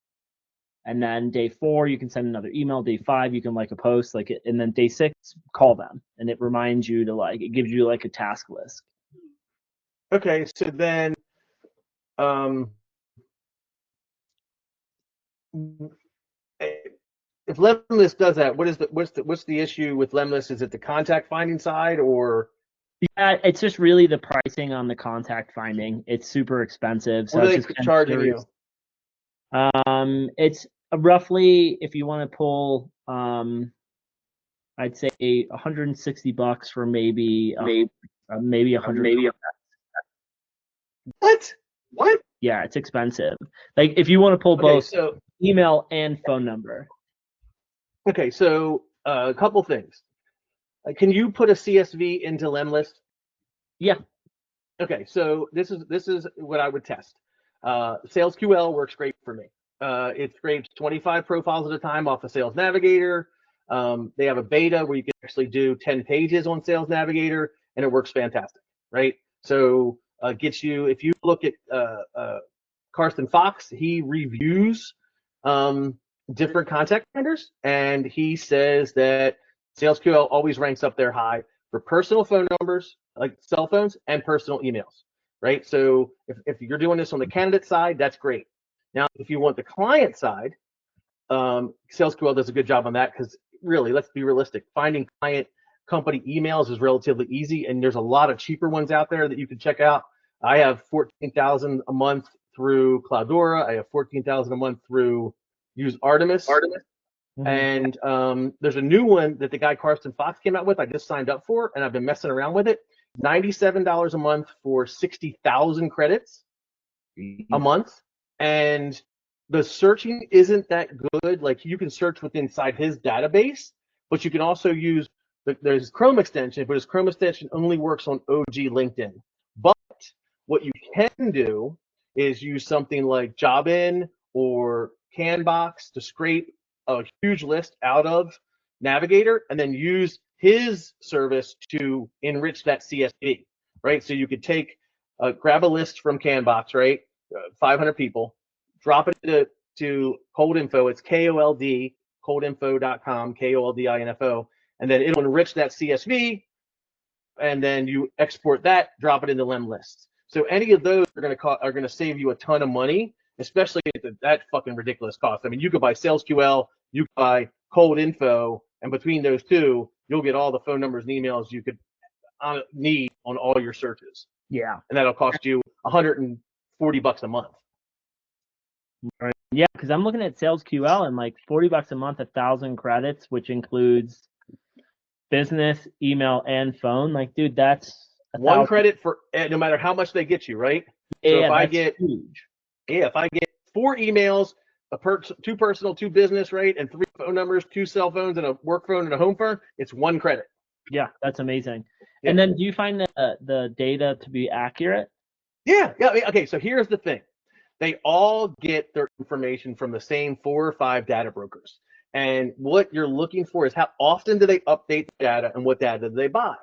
And then day 4, you can send another email. Day 5, you can like a post, like it, and then day 6, call them. And it reminds you to like, it gives you like a task list. Okay, so then, if Lemlist does that, what's the issue with Lemlist? Is it the contact finding side, or? Yeah, it's just really the pricing on the contact finding. It's super expensive. So What are it's they just charging you? It's roughly, if you want to pull, I'd say $160 for maybe 100. What? Yeah, it's expensive. Like if you want to pull both email and phone number. Okay, so a couple things. Can you put a CSV into Lemlist? Yeah. Okay, so this is what I would test. SalesQL works great for me. It scrapes 25 profiles at a time off of Sales Navigator. They have a beta where you can actually do 10 pages on Sales Navigator, and it works fantastic, right? So gets you, if you look at Carsten Fox, he reviews different contact vendors, and he says that SalesQL always ranks up there high for personal phone numbers, like cell phones, and personal emails, right? So if you're doing this on the candidate side, that's great. Now, if you want the client side, SalesQL does a good job on that because really, let's be realistic. Finding client company emails is relatively easy, and there's a lot of cheaper ones out there that you can check out. I have 14,000 a month through Cloudora. I have 14,000 a month through use Artemis. And there's a new one that the guy Carsten Fox came out with. I just signed up for, and I've been messing around with it. $97 a month for 60,000 credits a month, and the searching isn't that good. Like, you can search within inside his database, but you can also use there's Chrome extension, but his Chrome extension only works on OG LinkedIn. But what you can do is use something like Jobin or Canbox to scrape a huge list out of Navigator, and then use his service to enrich that CSV, right? So you could take, grab a list from Canbox, right? 500 people, drop it to Cold Info. It's KOLD, coldinfo.com, KOLDINFO, and then it'll enrich that CSV, and then you export that, drop it into Lemlist. So any of those are going to save you a ton of money, especially at that fucking ridiculous cost. I mean, you could buy SalesQL, you could buy Cold Info, and between those two, you'll get all the phone numbers and emails you could need on all your searches. Yeah. And that'll cost you $140 a month. Right. Yeah, because I'm looking at SalesQL, and like $40 a month, 1,000 credits, which includes business, email, and phone. Like, dude, that's one credit for no matter how much they get you, right? So yeah, if I get huge. Yeah, if I get 4 emails, 2 personal, 2 business, right, and 3 phone numbers, 2 cell phones, and a work phone and a home phone, it's 1 credit. Yeah, that's amazing. Yeah. And then, do you find the data to be accurate? Yeah. I mean, okay, so here's the thing. They all get their information from the same 4 or 5 data brokers. And what you're looking for is how often do they update the data and what data do they buy,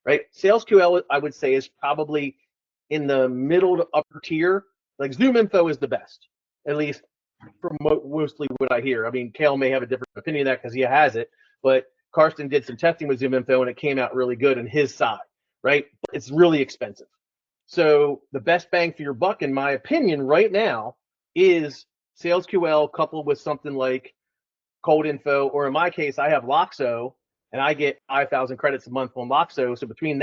right? SalesQL, I would say, is probably in the middle to upper tier. Like, ZoomInfo is the best, at least from mostly what I hear. I mean, Kale may have a different opinion of that because he has it, but Karsten did some testing with ZoomInfo and it came out really good on his side, right? It's really expensive. So the best bang for your buck, in my opinion, right now is SalesQL coupled with something like Cold Info, or in my case, I have Loxo, and I get 5,000 credits a month on Loxo. So between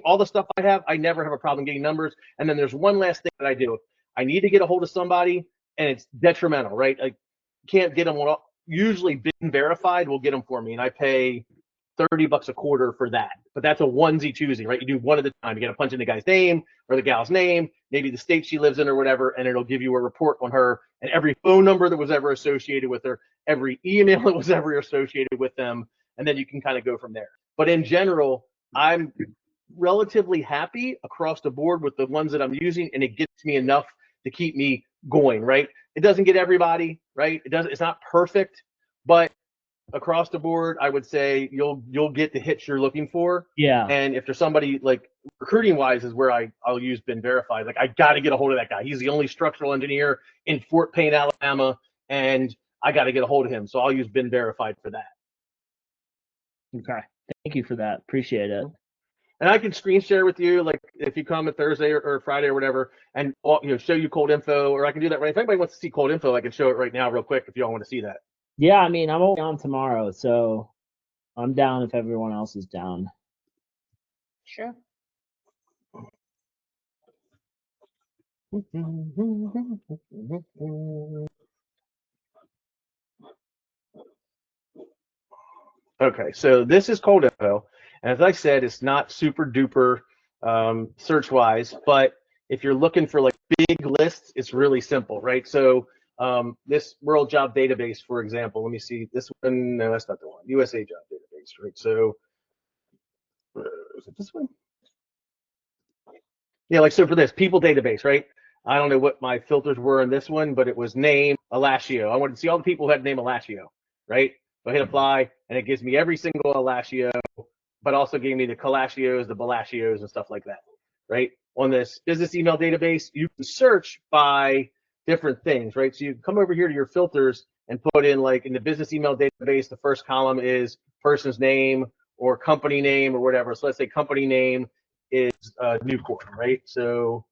all the stuff I have, I never have a problem getting numbers. And then there's one last thing that I do. I need to get a hold of somebody, and it's detrimental, right? I can't get them on. Usually, been verified will get them for me, and I pay $30 a quarter for that. But that's a onesie twosie, right? You do one at a time. You got to punch in the guy's name or the gal's name, maybe the state she lives in or whatever, and it'll give you a report on her and every phone number that was ever associated with her, every email that was ever associated with them, and then you can kind of go from there. But in general, I'm relatively happy across the board with the ones that I'm using, and it gets me enough to keep me going, right? It doesn't get everybody, right? It's not perfect, but across the board, I would say you'll get the hits you're looking for. Yeah. And if there's somebody like recruiting wise is where I'll use Been Verified. Like, I got to get a hold of that guy. He's the only structural engineer in Fort Payne, Alabama, and I got to get a hold of him. So I'll use Been Verified for that. Okay. Thank you for that. Appreciate it. And I can screen share with you, like if you come on Thursday or Friday or whatever, and show you Cold Info, or I can do that right. If anybody wants to see Cold Info, I can show it right now real quick if y'all want to see that. Yeah, I mean, I'm only on tomorrow, so I'm down if everyone else is down. Sure. Okay, so this is Cold Info. And as I said, it's not super duper search wise, but if you're looking for like big lists, it's really simple, right? So this World Job Database, for example, let me see this one. No, that's not the one. USA Job Database, right? So is it this one? Yeah, like, so for this people database, right? I don't know what my filters were in this one, but it was name Alacio. I wanted to see all the people who had name Alacio, right? So I hit apply, and it gives me every single Alacio, but also gave me the Calacios, the Balacios, and stuff like that, right? On this business email database, you can search by different things, right? So you come over here to your filters and put in, like, in the business email database, the first column is person's name or company name or whatever. So let's say company name is Nucor, right? So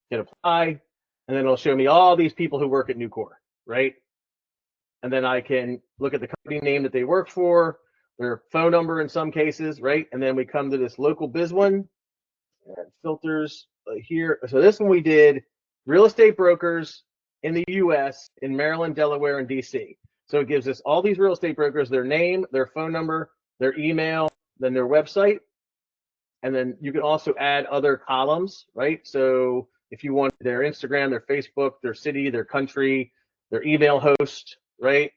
hit apply, and then it'll show me all these people who work at Nucor, right? and then I can look at the company name that they work for, their phone number in some cases, right? And then we come to this local biz one, and filters here. So this one we did real estate brokers in the US, in Maryland, Delaware, and DC. So it gives us all these real estate brokers, their name, their phone number, their email, then their website. And then you can also add other columns, right? So if you want their Instagram, their Facebook, their city, their country, their email host, right?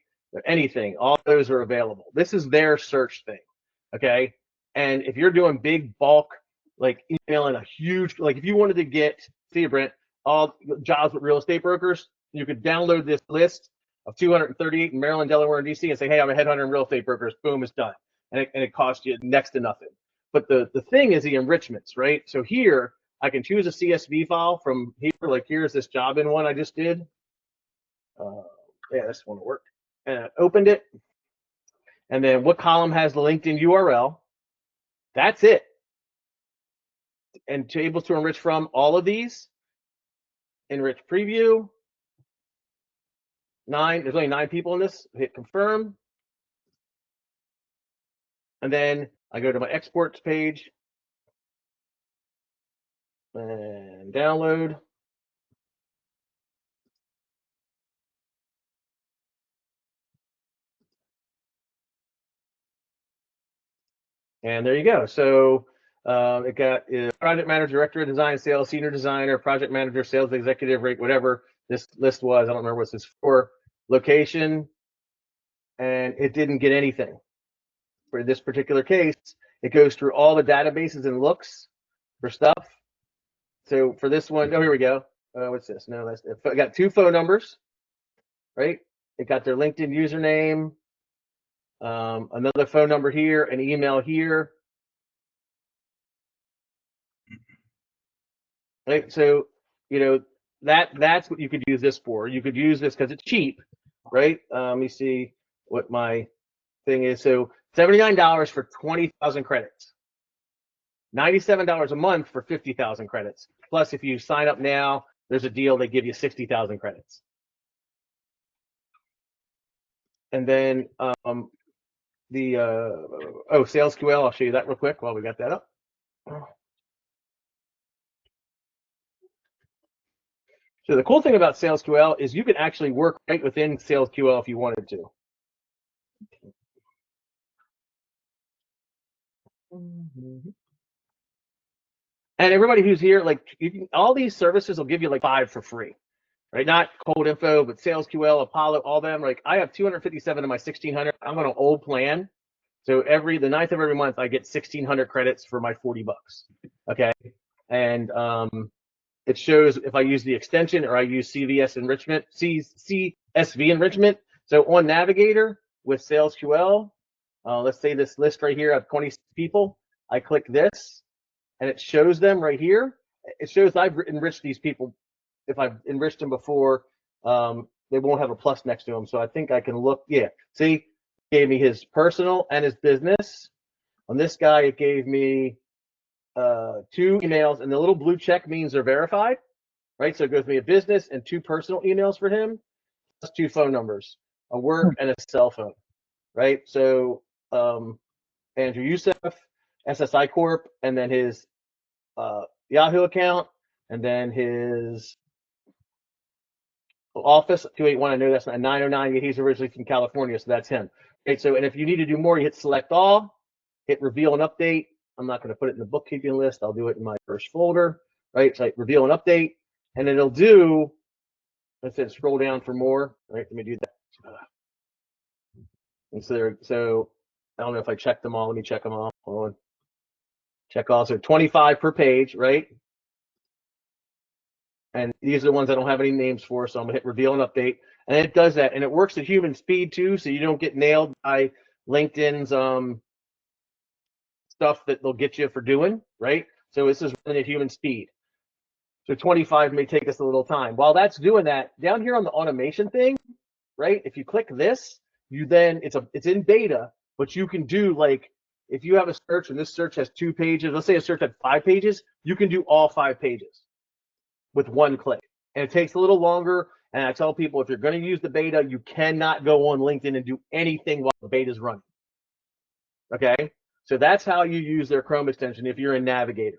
Anything, all those are available. This is their search thing, okay? And if you're doing big bulk, like emailing a huge, like if you wanted to get, see Brent, all jobs with real estate brokers, you could download this list of 238 in Maryland, Delaware, and DC and say, hey, I'm a headhunter in real estate brokers, boom, it's done. And it costs you next to nothing. But the thing is the enrichments, right? So here, I can choose a CSV file from here, like here's this job in one I just did. Yeah, this one will work. And I opened it. And then what column has the LinkedIn URL? That's it. And to able to enrich from all of these, enrich preview. There's only 9 people in this. Hit confirm. And then I go to my exports page and download. And there you go. So it got project manager, director of design, sales, senior designer, project manager, sales executive, rate, whatever this list was. I don't remember what this is for. Location, and it didn't get anything. For this particular case, it goes through all the databases and looks for stuff. So for this one, oh, here we go. What's this? No, that's it. Got 2 phone numbers, right? It got their LinkedIn username, another phone number here, an email here. Right, so you know that's what you could use this for. You could use this because it's cheap, right? Let me see what my thing is. So $79 for 20,000 credits, $97 a month for 50,000 credits. Plus, if you sign up now, there's a deal they give you 60,000 credits. And then SalesQL. I'll show you that real quick while we got that up. So the cool thing about SalesQL is you can actually work right within SalesQL if you wanted to. And everybody who's here, like all these services will give you like 5 for free, right? Not Cold Info, but SalesQL, Apollo, all them. Like I have 257 of my 1,600. I'm on an old plan, so the 9th of every month I get 1,600 credits for my $40. Okay, and it shows if I use the extension or I use CSV enrichment. So on Navigator with SalesQL, let's say this list right here of 20 people, I click this and it shows them right here. It shows I've enriched these people. If I've enriched them before, they won't have a plus next to them. So I think I can look, yeah, see, it gave me his personal and his business. On this guy, it gave me 2 emails, and the little blue check means they're verified, right? So it gives me a business and 2 personal emails for him, plus 2 phone numbers, a work and a cell phone, right? So Andrew Youssef, SSI Corp, and then his Yahoo account, and then his office 281. I know that's not 909. He's originally from California, so that's him. Okay, so and if you need to do more, you hit select all, hit reveal and update. I'm not going to put it in the bookkeeping list. I'll do it in my first folder, right? So I reveal and update, and it'll do. Let's say scroll down for more. Right? Let me do that. And so I don't know if I checked them all. Let me check them all. Hold on. Check all. So 25 per page, right? And these are the ones I don't have any names for, so I'm gonna hit reveal and update, and it does that, and it works at human speed too, so you don't get nailed by LinkedIn's stuff that they'll get you for doing, right? So this is running at human speed. So 25 may take us a little time. While that's doing that, down here on the automation thing, right? If you click this, you then it's in beta, but you can do like if you have a search and this search has 2 pages, let's say a search had 5 pages, you can do all 5 pages with 1 click. And it takes a little longer, And I tell people, if you're going to use the beta, you cannot go on LinkedIn and do anything while the beta is running. Okay, so that's how you use their Chrome extension if you're in Navigator.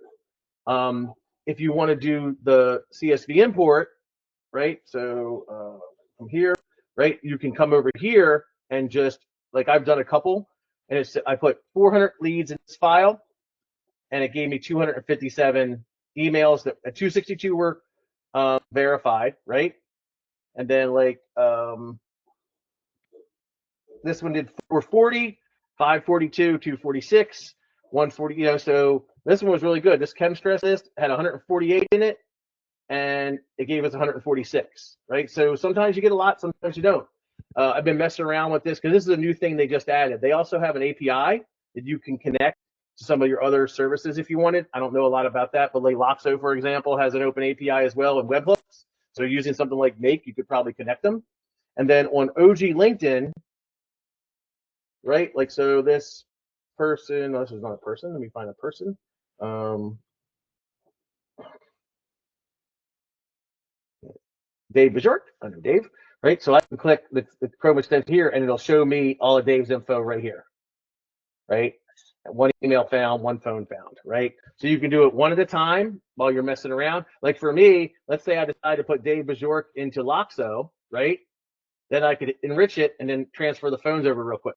If you want to do the CSV import, right? So from here, right, you can come over here and just, like I've done a couple, and I put 400 leads in this file, and it gave me 257 emails that 262 were verified, right? And then like this one did 440, 542, 246, 140. You know, so this one was really good. This chem stress list had 148 in it, and it gave us 146, right? So sometimes you get a lot, sometimes you don't. I've been messing around with this because this is a new thing they just added. They also have an API that you can connect to some of your other services if you wanted. I don't know a lot about that, but like Loxo, for example, has an open API as well, and webhooks. So using something like Make, you could probably connect them. And then on OG LinkedIn, right? Like, so this person, this is not a person. Let me find a person. Dave Bajork, I know Dave, right? So I can click the Chrome extension here, and it'll show me all of Dave's info right here, right? One email found, one phone found, right? So you can do it one at a time while you're messing around. Like for me, let's say I decide to put Dave Bajork into Loxo, right? Then I could enrich it and then transfer the phones over real quick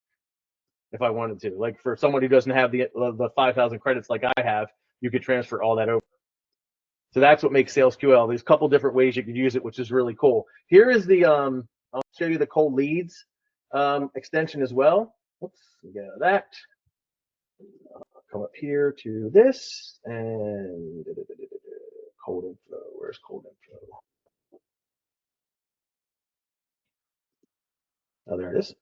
if I wanted to. Like for someone who doesn't have the 5,000 credits like I have, you could transfer all that over. So that's what makes SalesQL. There's a couple different ways you could use it, which is really cool. Here is the, I'll show you the cold leads extension as well. Oops, get out of that. Come up here to this and cold info. Where's cold info? Oh, there it is.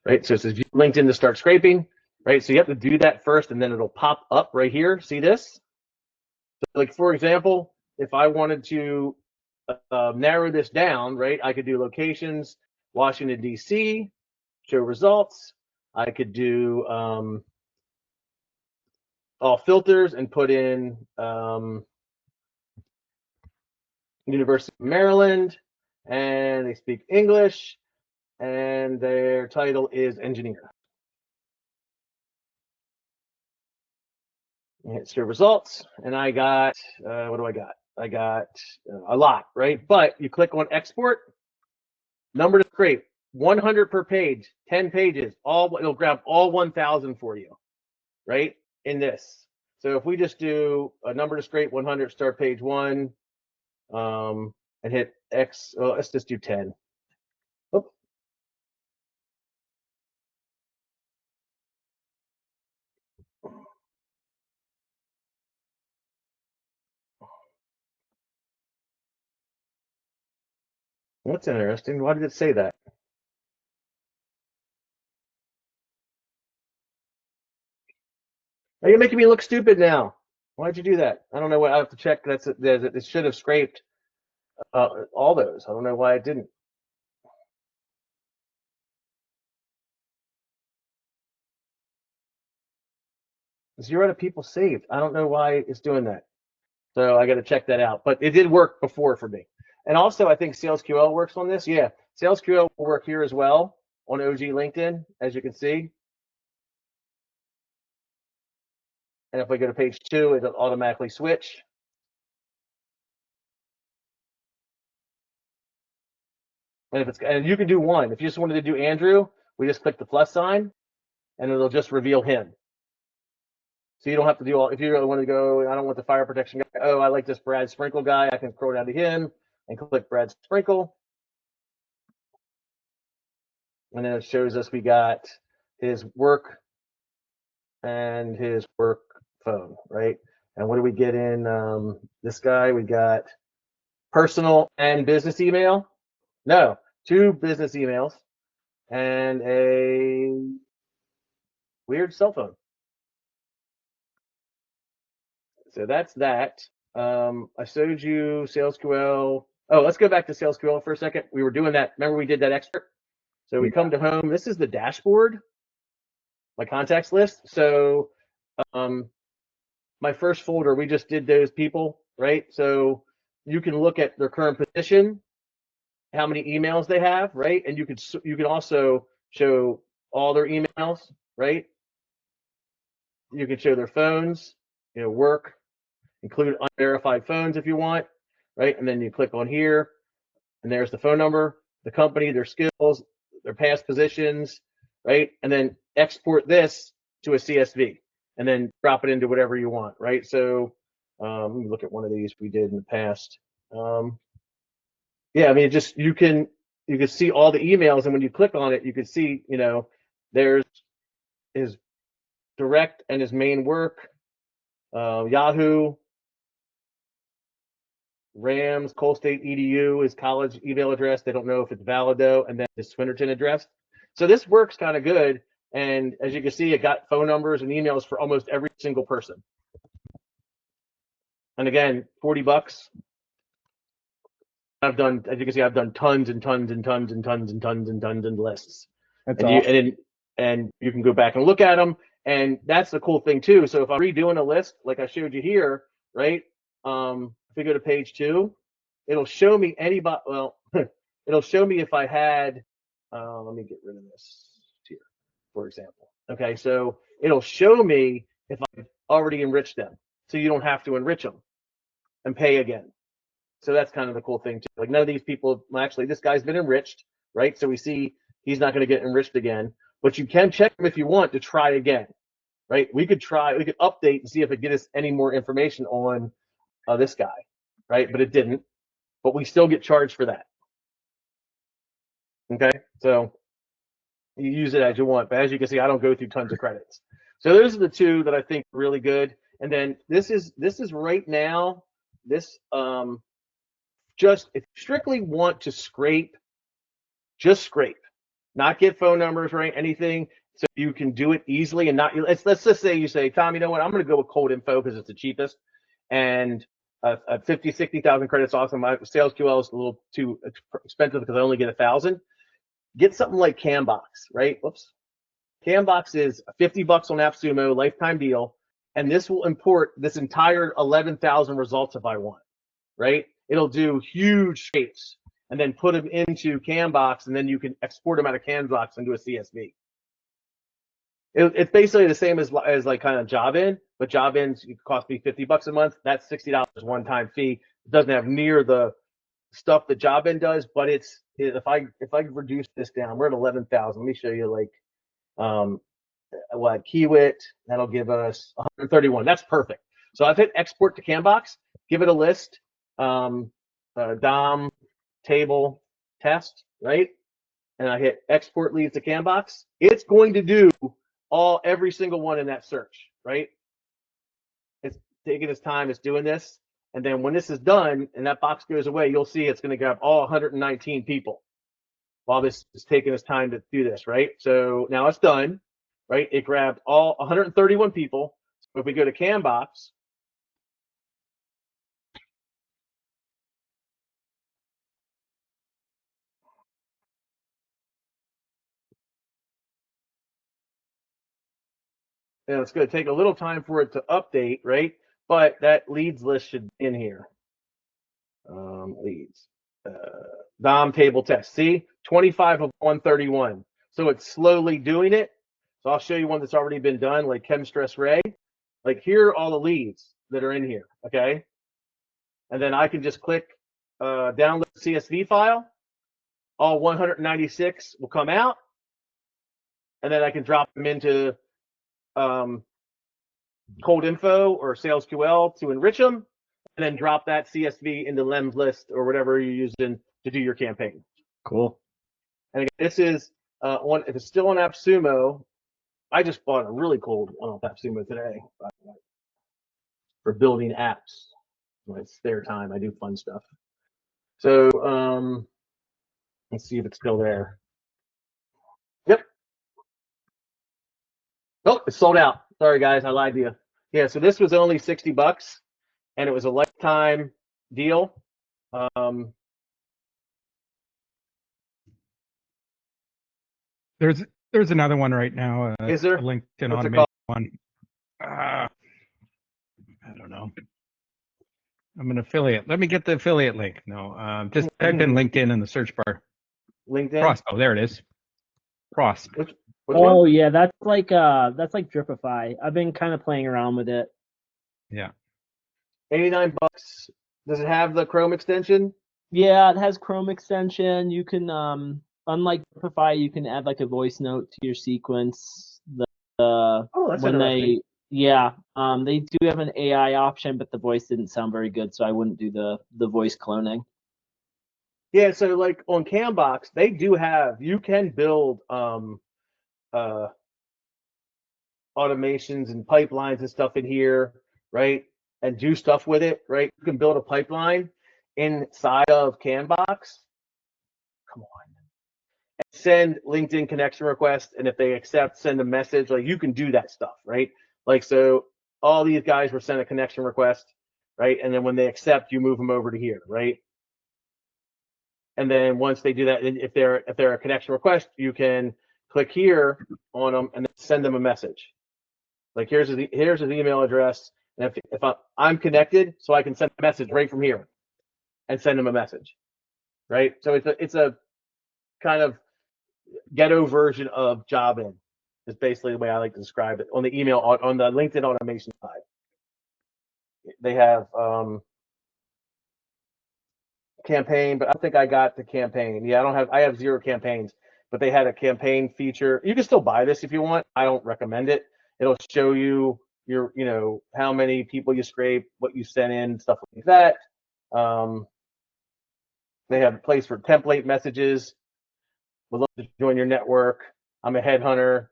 Right, so it says LinkedIn to start scraping. Right, so you have to do that first, and then it'll pop up right here. See this? So like for example, if I wanted to narrow this down, right, I could do locations, Washington, D.C., show results. I could do all filters and put in University of Maryland, and they speak English, and their title is engineer. And hit show results, and I got, what do I got? I got a lot, right? But you click on export, number to scrape, 100 per page, 10 pages, it'll grab all 1,000 for you, right? In this. So if we just do a number to scrape 100, start page 1, and hit X, well, let's just do 10. Oops. That's interesting. Why did it say that? You're making me look stupid now. Why'd you do that? I don't know what I have to check. It should have scraped all those. I don't know why it didn't. 0 to people saved. I don't know why it's doing that. So I got to check that out. But it did work before for me. And also, I think SalesQL works on this. Yeah, SalesQL will work here as well on OG LinkedIn, as you can see. And if we go to page 2, it'll automatically switch. And you can do one. If you just wanted to do Andrew, we just click the plus sign, and it'll just reveal him. So you don't have to do all. If you really want to go, I don't want the fire protection guy. Oh, I like this Brad Sprinkle guy. I can scroll down to him and click Brad Sprinkle, and then it shows us we got his work and his work phone, right? And what do we get in this guy? We got personal and business email. No, 2 business emails and a weird cell phone. So that's that. I showed you SalesQL. Oh, let's go back to SalesQL for a second. We were doing that. Remember we did that expert? So we come to home. This is the dashboard, my contacts list. So my first folder, we just did those people, right? So you can look at their current position how many emails they have, right? And you can also show all their emails, right? You can show their phones, work, include unverified phones if you want, right? And then you click on here, and there's the phone number, the company, their skills, their past positions, right? And then export this to a CSV, and then drop it into whatever you want, right? So let me look at one of these we did in the past. Yeah, I mean, just you can see all the emails, and when you click on it, you can see, there's his direct and his main work, Yahoo, Rams, Coal State EDU, his college email address. They don't know if it's valid though, and then his Swinnerton address. So this works kind of good. And as you can see, it got phone numbers and emails for almost every single person. And again, $40. I've done, as you can see, I've done tons and tons and tons and tons and tons and tons and lists. That's and awesome. and you can go back and look at them. And that's the cool thing too. So if I'm redoing a list, like I showed you here, right? If we go to page 2, it'll show me anybody. Well, it'll show me if I had. Let me get rid of this here, for example. Okay, so it'll show me if I've already enriched them, so you don't have to enrich them and pay again. So that's kind of the cool thing too. Like none of these people. Well, actually, this guy's been enriched, right? So we see he's not going to get enriched again. But you can check him if you want to try again, right? We could update and see if it gives us any more information on this guy, right? But it didn't. But we still get charged for that. Okay, so you use it as you want. But as you can see, I don't go through tons of credits. So those are the two that I think are really good. And then this is right now. This just if you strictly want to scrape, just scrape, not get phone numbers, right? Anything, so you can do it easily and not. Let's just say you say, Tom, you know what? I'm going to go with cold info because it's the cheapest, and 50, 60,000 credits awesome. My SalesQL is a little too expensive because I only get 1,000. Get something like Cambox, right? Whoops. Cambox is $50 on AppSumo, lifetime deal, and this will import this entire 11,000 results if I want, right? It'll do huge scrapes and then put them into Cambox, and then you can export them out of Cambox into a CSV. It's basically the same as like kind of JobIn, but JobIn's cost me $50 a month. That's $60 one-time fee. It doesn't have near the stuff that JobIn does, but if I reduce this down, we're at 11,000. Let me show you like Kiwit. That'll give us 131. That's perfect. So I've hit export to Cambox. Give it a list. DOM table test, right? And I hit export leads to Cambox. It's going to do every single one in that search, right? It's taking its time. It's doing this. And then when this is done and that box goes away, you'll see it's going to grab all 119 people while this is taking its time to do this, right? So now it's done, right? It grabbed all 131 people. So if we go to Cambox, it's going to take a little time for it to update, right? But that leads list should be in here. Leads. DOM table test. See, 25 of 131. So it's slowly doing it. So I'll show you one that's already been done, like Chemstress Ray. Like here are all the leads that are in here, okay? And then I can just click download CSV file. All 196 will come out. And then I can drop them into cold info or SalesQL to enrich them, and then drop that CSV into Lem's list or whatever you're using to do your campaign. Cool. And again, this is if it's still on AppSumo, I just bought a really cool one off AppSumo today for building apps. When it's spare time, I do fun stuff. So let's see if it's still there. Yep. Oh, it's sold out. Sorry guys, I lied to you. Yeah, so this was only $60, and it was a lifetime deal. There's another one right now. Is there? A LinkedIn What's it automation one. I don't know. I'm an affiliate. Let me get the affiliate link. No, just type in LinkedIn in the search bar. LinkedIn. Prosp. Oh, there it is. Prosp. Which Oh one? yeah, that's like Dripify. I've been kind of playing around with it. Yeah. $89. Does it have the Chrome extension? Yeah, it has Chrome extension. You can unlike Dripify, you can add like a voice note to your sequence. Oh, that's When interesting. they do have an AI option, but the voice didn't sound very good, so I wouldn't do the voice cloning. Yeah, so like on Cambox, they do have, you can build automations and pipelines and stuff in here, right? And do stuff with it, right? You can build a pipeline inside of Cambox. Come on. And send LinkedIn connection requests, and if they accept, send a message. Like you can do that stuff, right? Like so all these guys were sent a connection request, right? And then when they accept, you move them over to here, right? And then once they do that, if they're a connection request, you can click here on them and then send them a message. Like here's his email address, and if I'm connected, so I can send a message right from here, and send them a message, right? So it's a kind of ghetto version of Jobin. Is basically the way I like to describe it on the email on the LinkedIn automation side. They have campaign, but I don't think I got the campaign. Yeah, I have 0 campaigns, but they had a campaign feature. You can still buy this if you want. I don't recommend it. It'll show you your, how many people you scrape, what you sent in, stuff like that. They have a place for template messages. Would love to join your network. I'm a headhunter.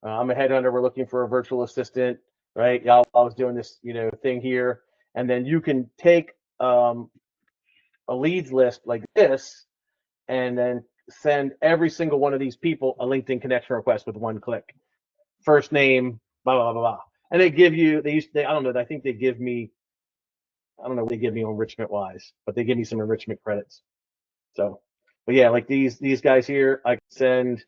We're looking for a virtual assistant, right? Yeah, I was doing this, thing here, and then you can take a leads list like this, and then send every single one of these people a LinkedIn connection request with one click. First name, blah blah blah blah, and they give you. I don't know. I think they give me. I don't know what they give me enrichment wise, but they give me some enrichment credits. So, but yeah, like these guys here, I can send.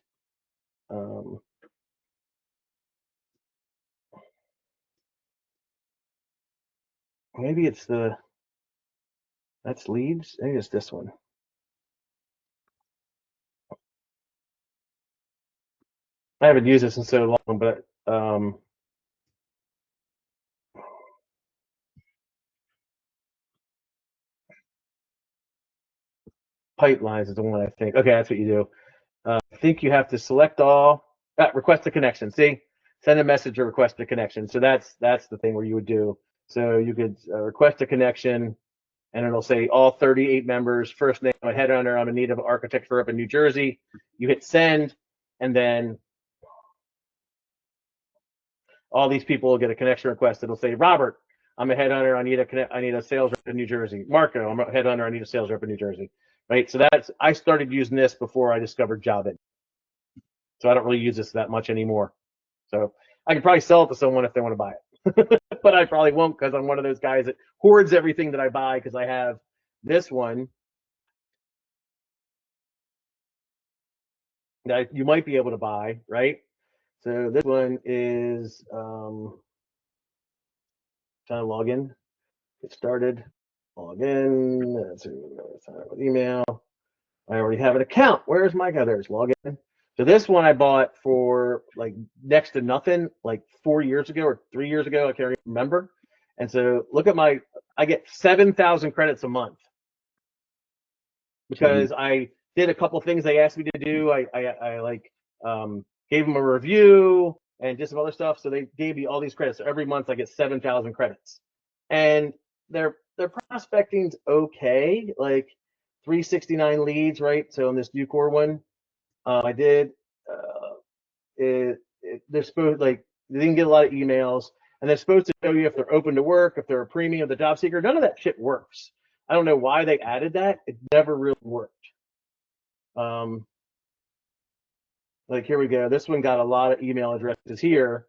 Maybe it's that's leads. Maybe it's this one. I haven't used this in so long, but pipelines is the one I think. Okay, that's what you do. I think you have to select all. Request a connection. See, send a message or request a connection. So that's the thing where you would do. So you could request a connection, and it'll say all 38 members. First name, a headhunter. I'm in need of an architect for up in New Jersey. You hit send, and then all these people will get a connection request. It'll say Robert, I'm a headhunter. I need a sales rep in New Jersey. Marco, I'm a headhunter. I need a sales rep in New Jersey. Right. So I started using this before I discovered Jobin. So I don't really use this that much anymore. So I could probably sell it to someone if they want to buy it, but I probably won't because I'm one of those guys that hoards everything that I buy because I have this one that you might be able to buy, right? So this one is trying to log in, get started, log in, sign up with email. I already have an account. Where's my guy? There's log in. So this one I bought for like next to nothing, like 4 years ago or 3 years ago. I can't remember. And so look at I get 7,000 credits a month because I did a couple things they asked me to do. I like gave them a review and just some other stuff. So they gave me all these credits. So every month I get 7,000 credits, and their prospecting's okay, like 369 leads, right? So in this Ucore one, I did. They're supposed they didn't get a lot of emails, and they're supposed to show you if they're open to work, if they're a premium, the job seeker. None of that shit works. I don't know why they added that. It never really worked. Like here we go. This one got a lot of email addresses here,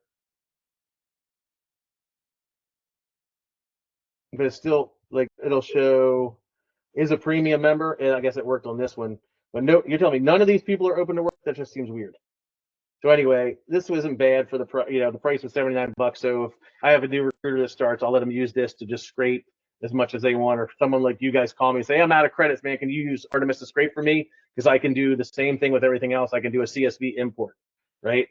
but it's still like it'll show is a premium member, and I guess it worked on this one. But no, you're telling me none of these people are open to work? That just seems weird. So anyway, this wasn't bad for the price was $79. So if I have a new recruiter that starts, I'll let them use this to just scrape as much as they want, or someone like you guys call me and say, I'm out of credits, man. Can you use Artemis to scrape for me? Because I can do the same thing with everything else. I can do a CSV import, right?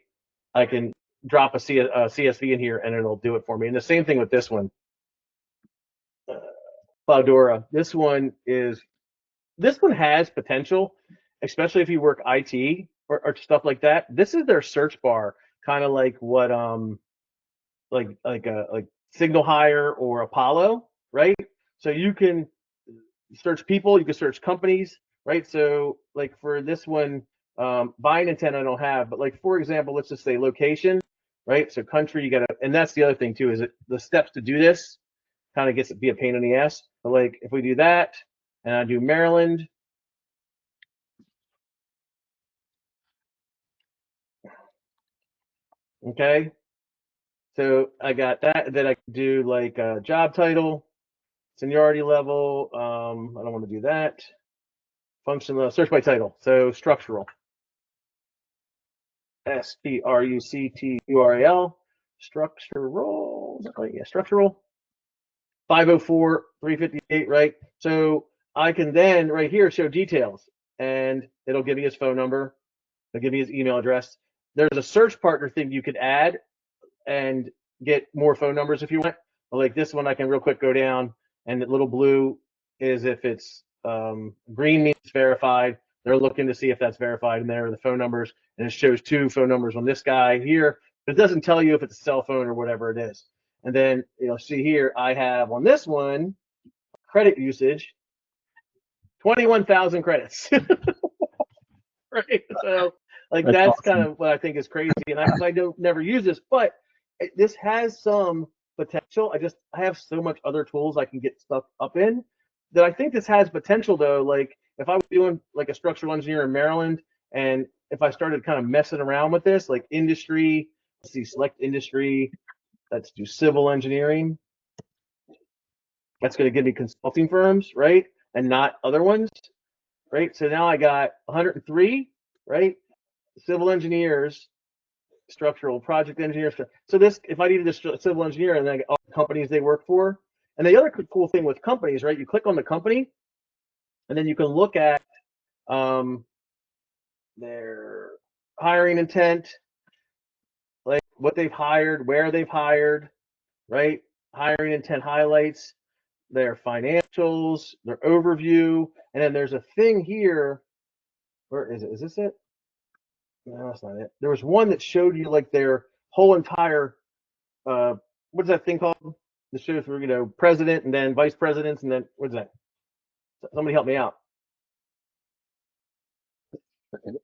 I can drop a CSV in here and it'll do it for me. And the same thing with this one. Cloudora. This one has potential, especially if you work IT or stuff like that. This is their search bar, kind of like what like Signal Hire or Apollo, right? So you can search people, you can search companies, right? So like for this one, buying intent I don't have, but like for example, let's just say location, right? So country, you gotta, and that's the other thing too, is it the steps to do this kind of gets to be a pain in the ass. But like if we do that and I do Maryland, okay, so I got that. Then I can do like a job title, seniority level. I don't want to do that. Function level, search by title. So structural. STRUCTURAL. Structural. Is that right? Yeah, structural. 504, 358, right? So I can then right here show details, and it'll give me his phone number. It'll give me his email address. There's a search partner thing you could add and get more phone numbers if you want. But like this one, I can real quick go down, and the little blue is if it's green means it's verified. They're looking to see if that's verified, and there are the phone numbers, and it shows 2 phone numbers on this guy here, but it doesn't tell you if it's a cell phone or whatever it is. And then you'll see here, I have on this one, credit usage, 21,000 credits. Right, so like that's awesome. Kind of what I think is crazy, and I don't never use this, but this has some potential. I have so much other tools I can get stuff up in that I think this has potential though. Like if I was doing like a structural engineer in Maryland, and if I started kind of messing around with this, like industry, let's see, select industry, let's do civil engineering. That's going to give me consulting firms, right? And not other ones, right? So now I got 103, right? Civil engineers, structural project engineers. So this, if I needed a civil engineer, and then all the companies they work for. And the other cool thing with companies, right? You click on the company, and then you can look at their hiring intent, like what they've hired, where they've hired, right? Hiring intent highlights, their financials, their overview, and then there's a thing here. Where is it? Is this it? No, that's not it. There was one that showed you like their whole entire what's that thing called? The show through, president and then vice presidents and then what's that? Somebody help me out.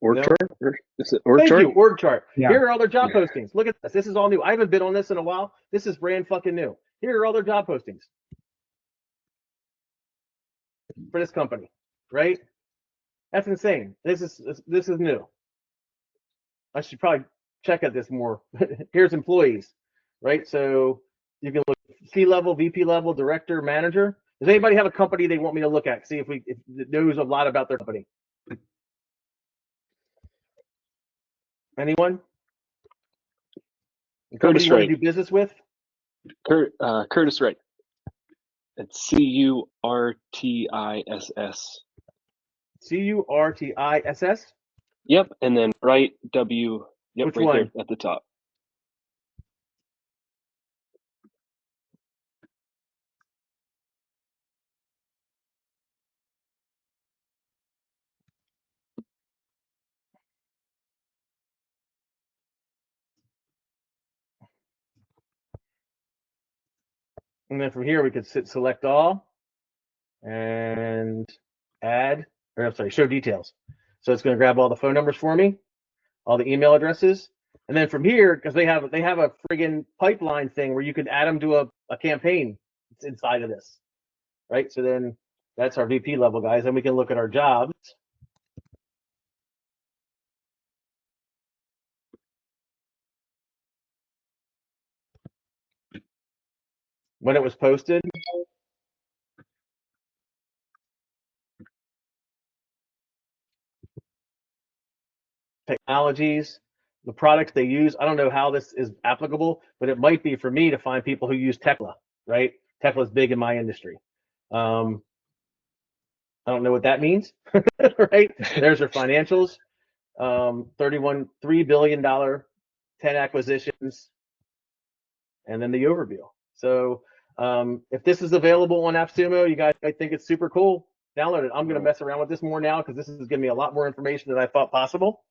Org chart? Is it org Thank chart? you, org chart. Yeah. Here are all their job postings. Look at this. This is all new. I haven't been on this in a while. This is brand fucking new. Here are all their job postings for this company, right? That's insane. This is new. I should probably check at this more. Here's employees, right? So you can look C-level, VP level, director, manager. Does anybody have a company they want me to look at? See if it knows a lot about their company. Anyone? Curtis you want Wright. to do business with? Curtis Wright. It's CURTISS. CURTISS? Yep, and then Wright, W. Yep, Which right one? there at the top. And then from here we could select all and add, or I'm sorry, show details. So it's going to grab all the phone numbers for me, all the email addresses, and then from here, because they have a friggin' pipeline thing where you can add them to a campaign. It's inside of this, right? So then that's our VP level guys. Then we can look at our jobs. When it was posted. Technologies, the products they use. I don't know how this is applicable, but it might be for me to find people who use Tekla, right? Tekla is big in my industry. I don't know what that means, right? There's their financials. $3 billion, 10 acquisitions, and then the overview. So if this is available on AppSumo, you guys might think it's super cool. Download it. I'm going to mess around with this more now because this is giving me a lot more information than I thought possible.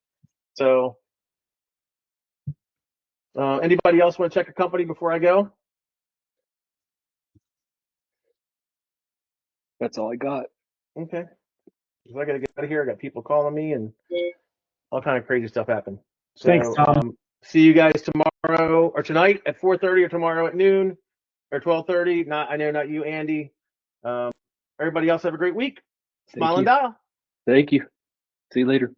So anybody else want to check a company before I go? That's all I got. Okay. I got to get out of here. I got people calling me and all kind of crazy stuff happen. So, Thanks, Tom. See you guys tomorrow or tonight at 4:30 or tomorrow at noon or 12:30. I know not you, Andy. Everybody else have a great week. Smile and dial. Thank you. See you later.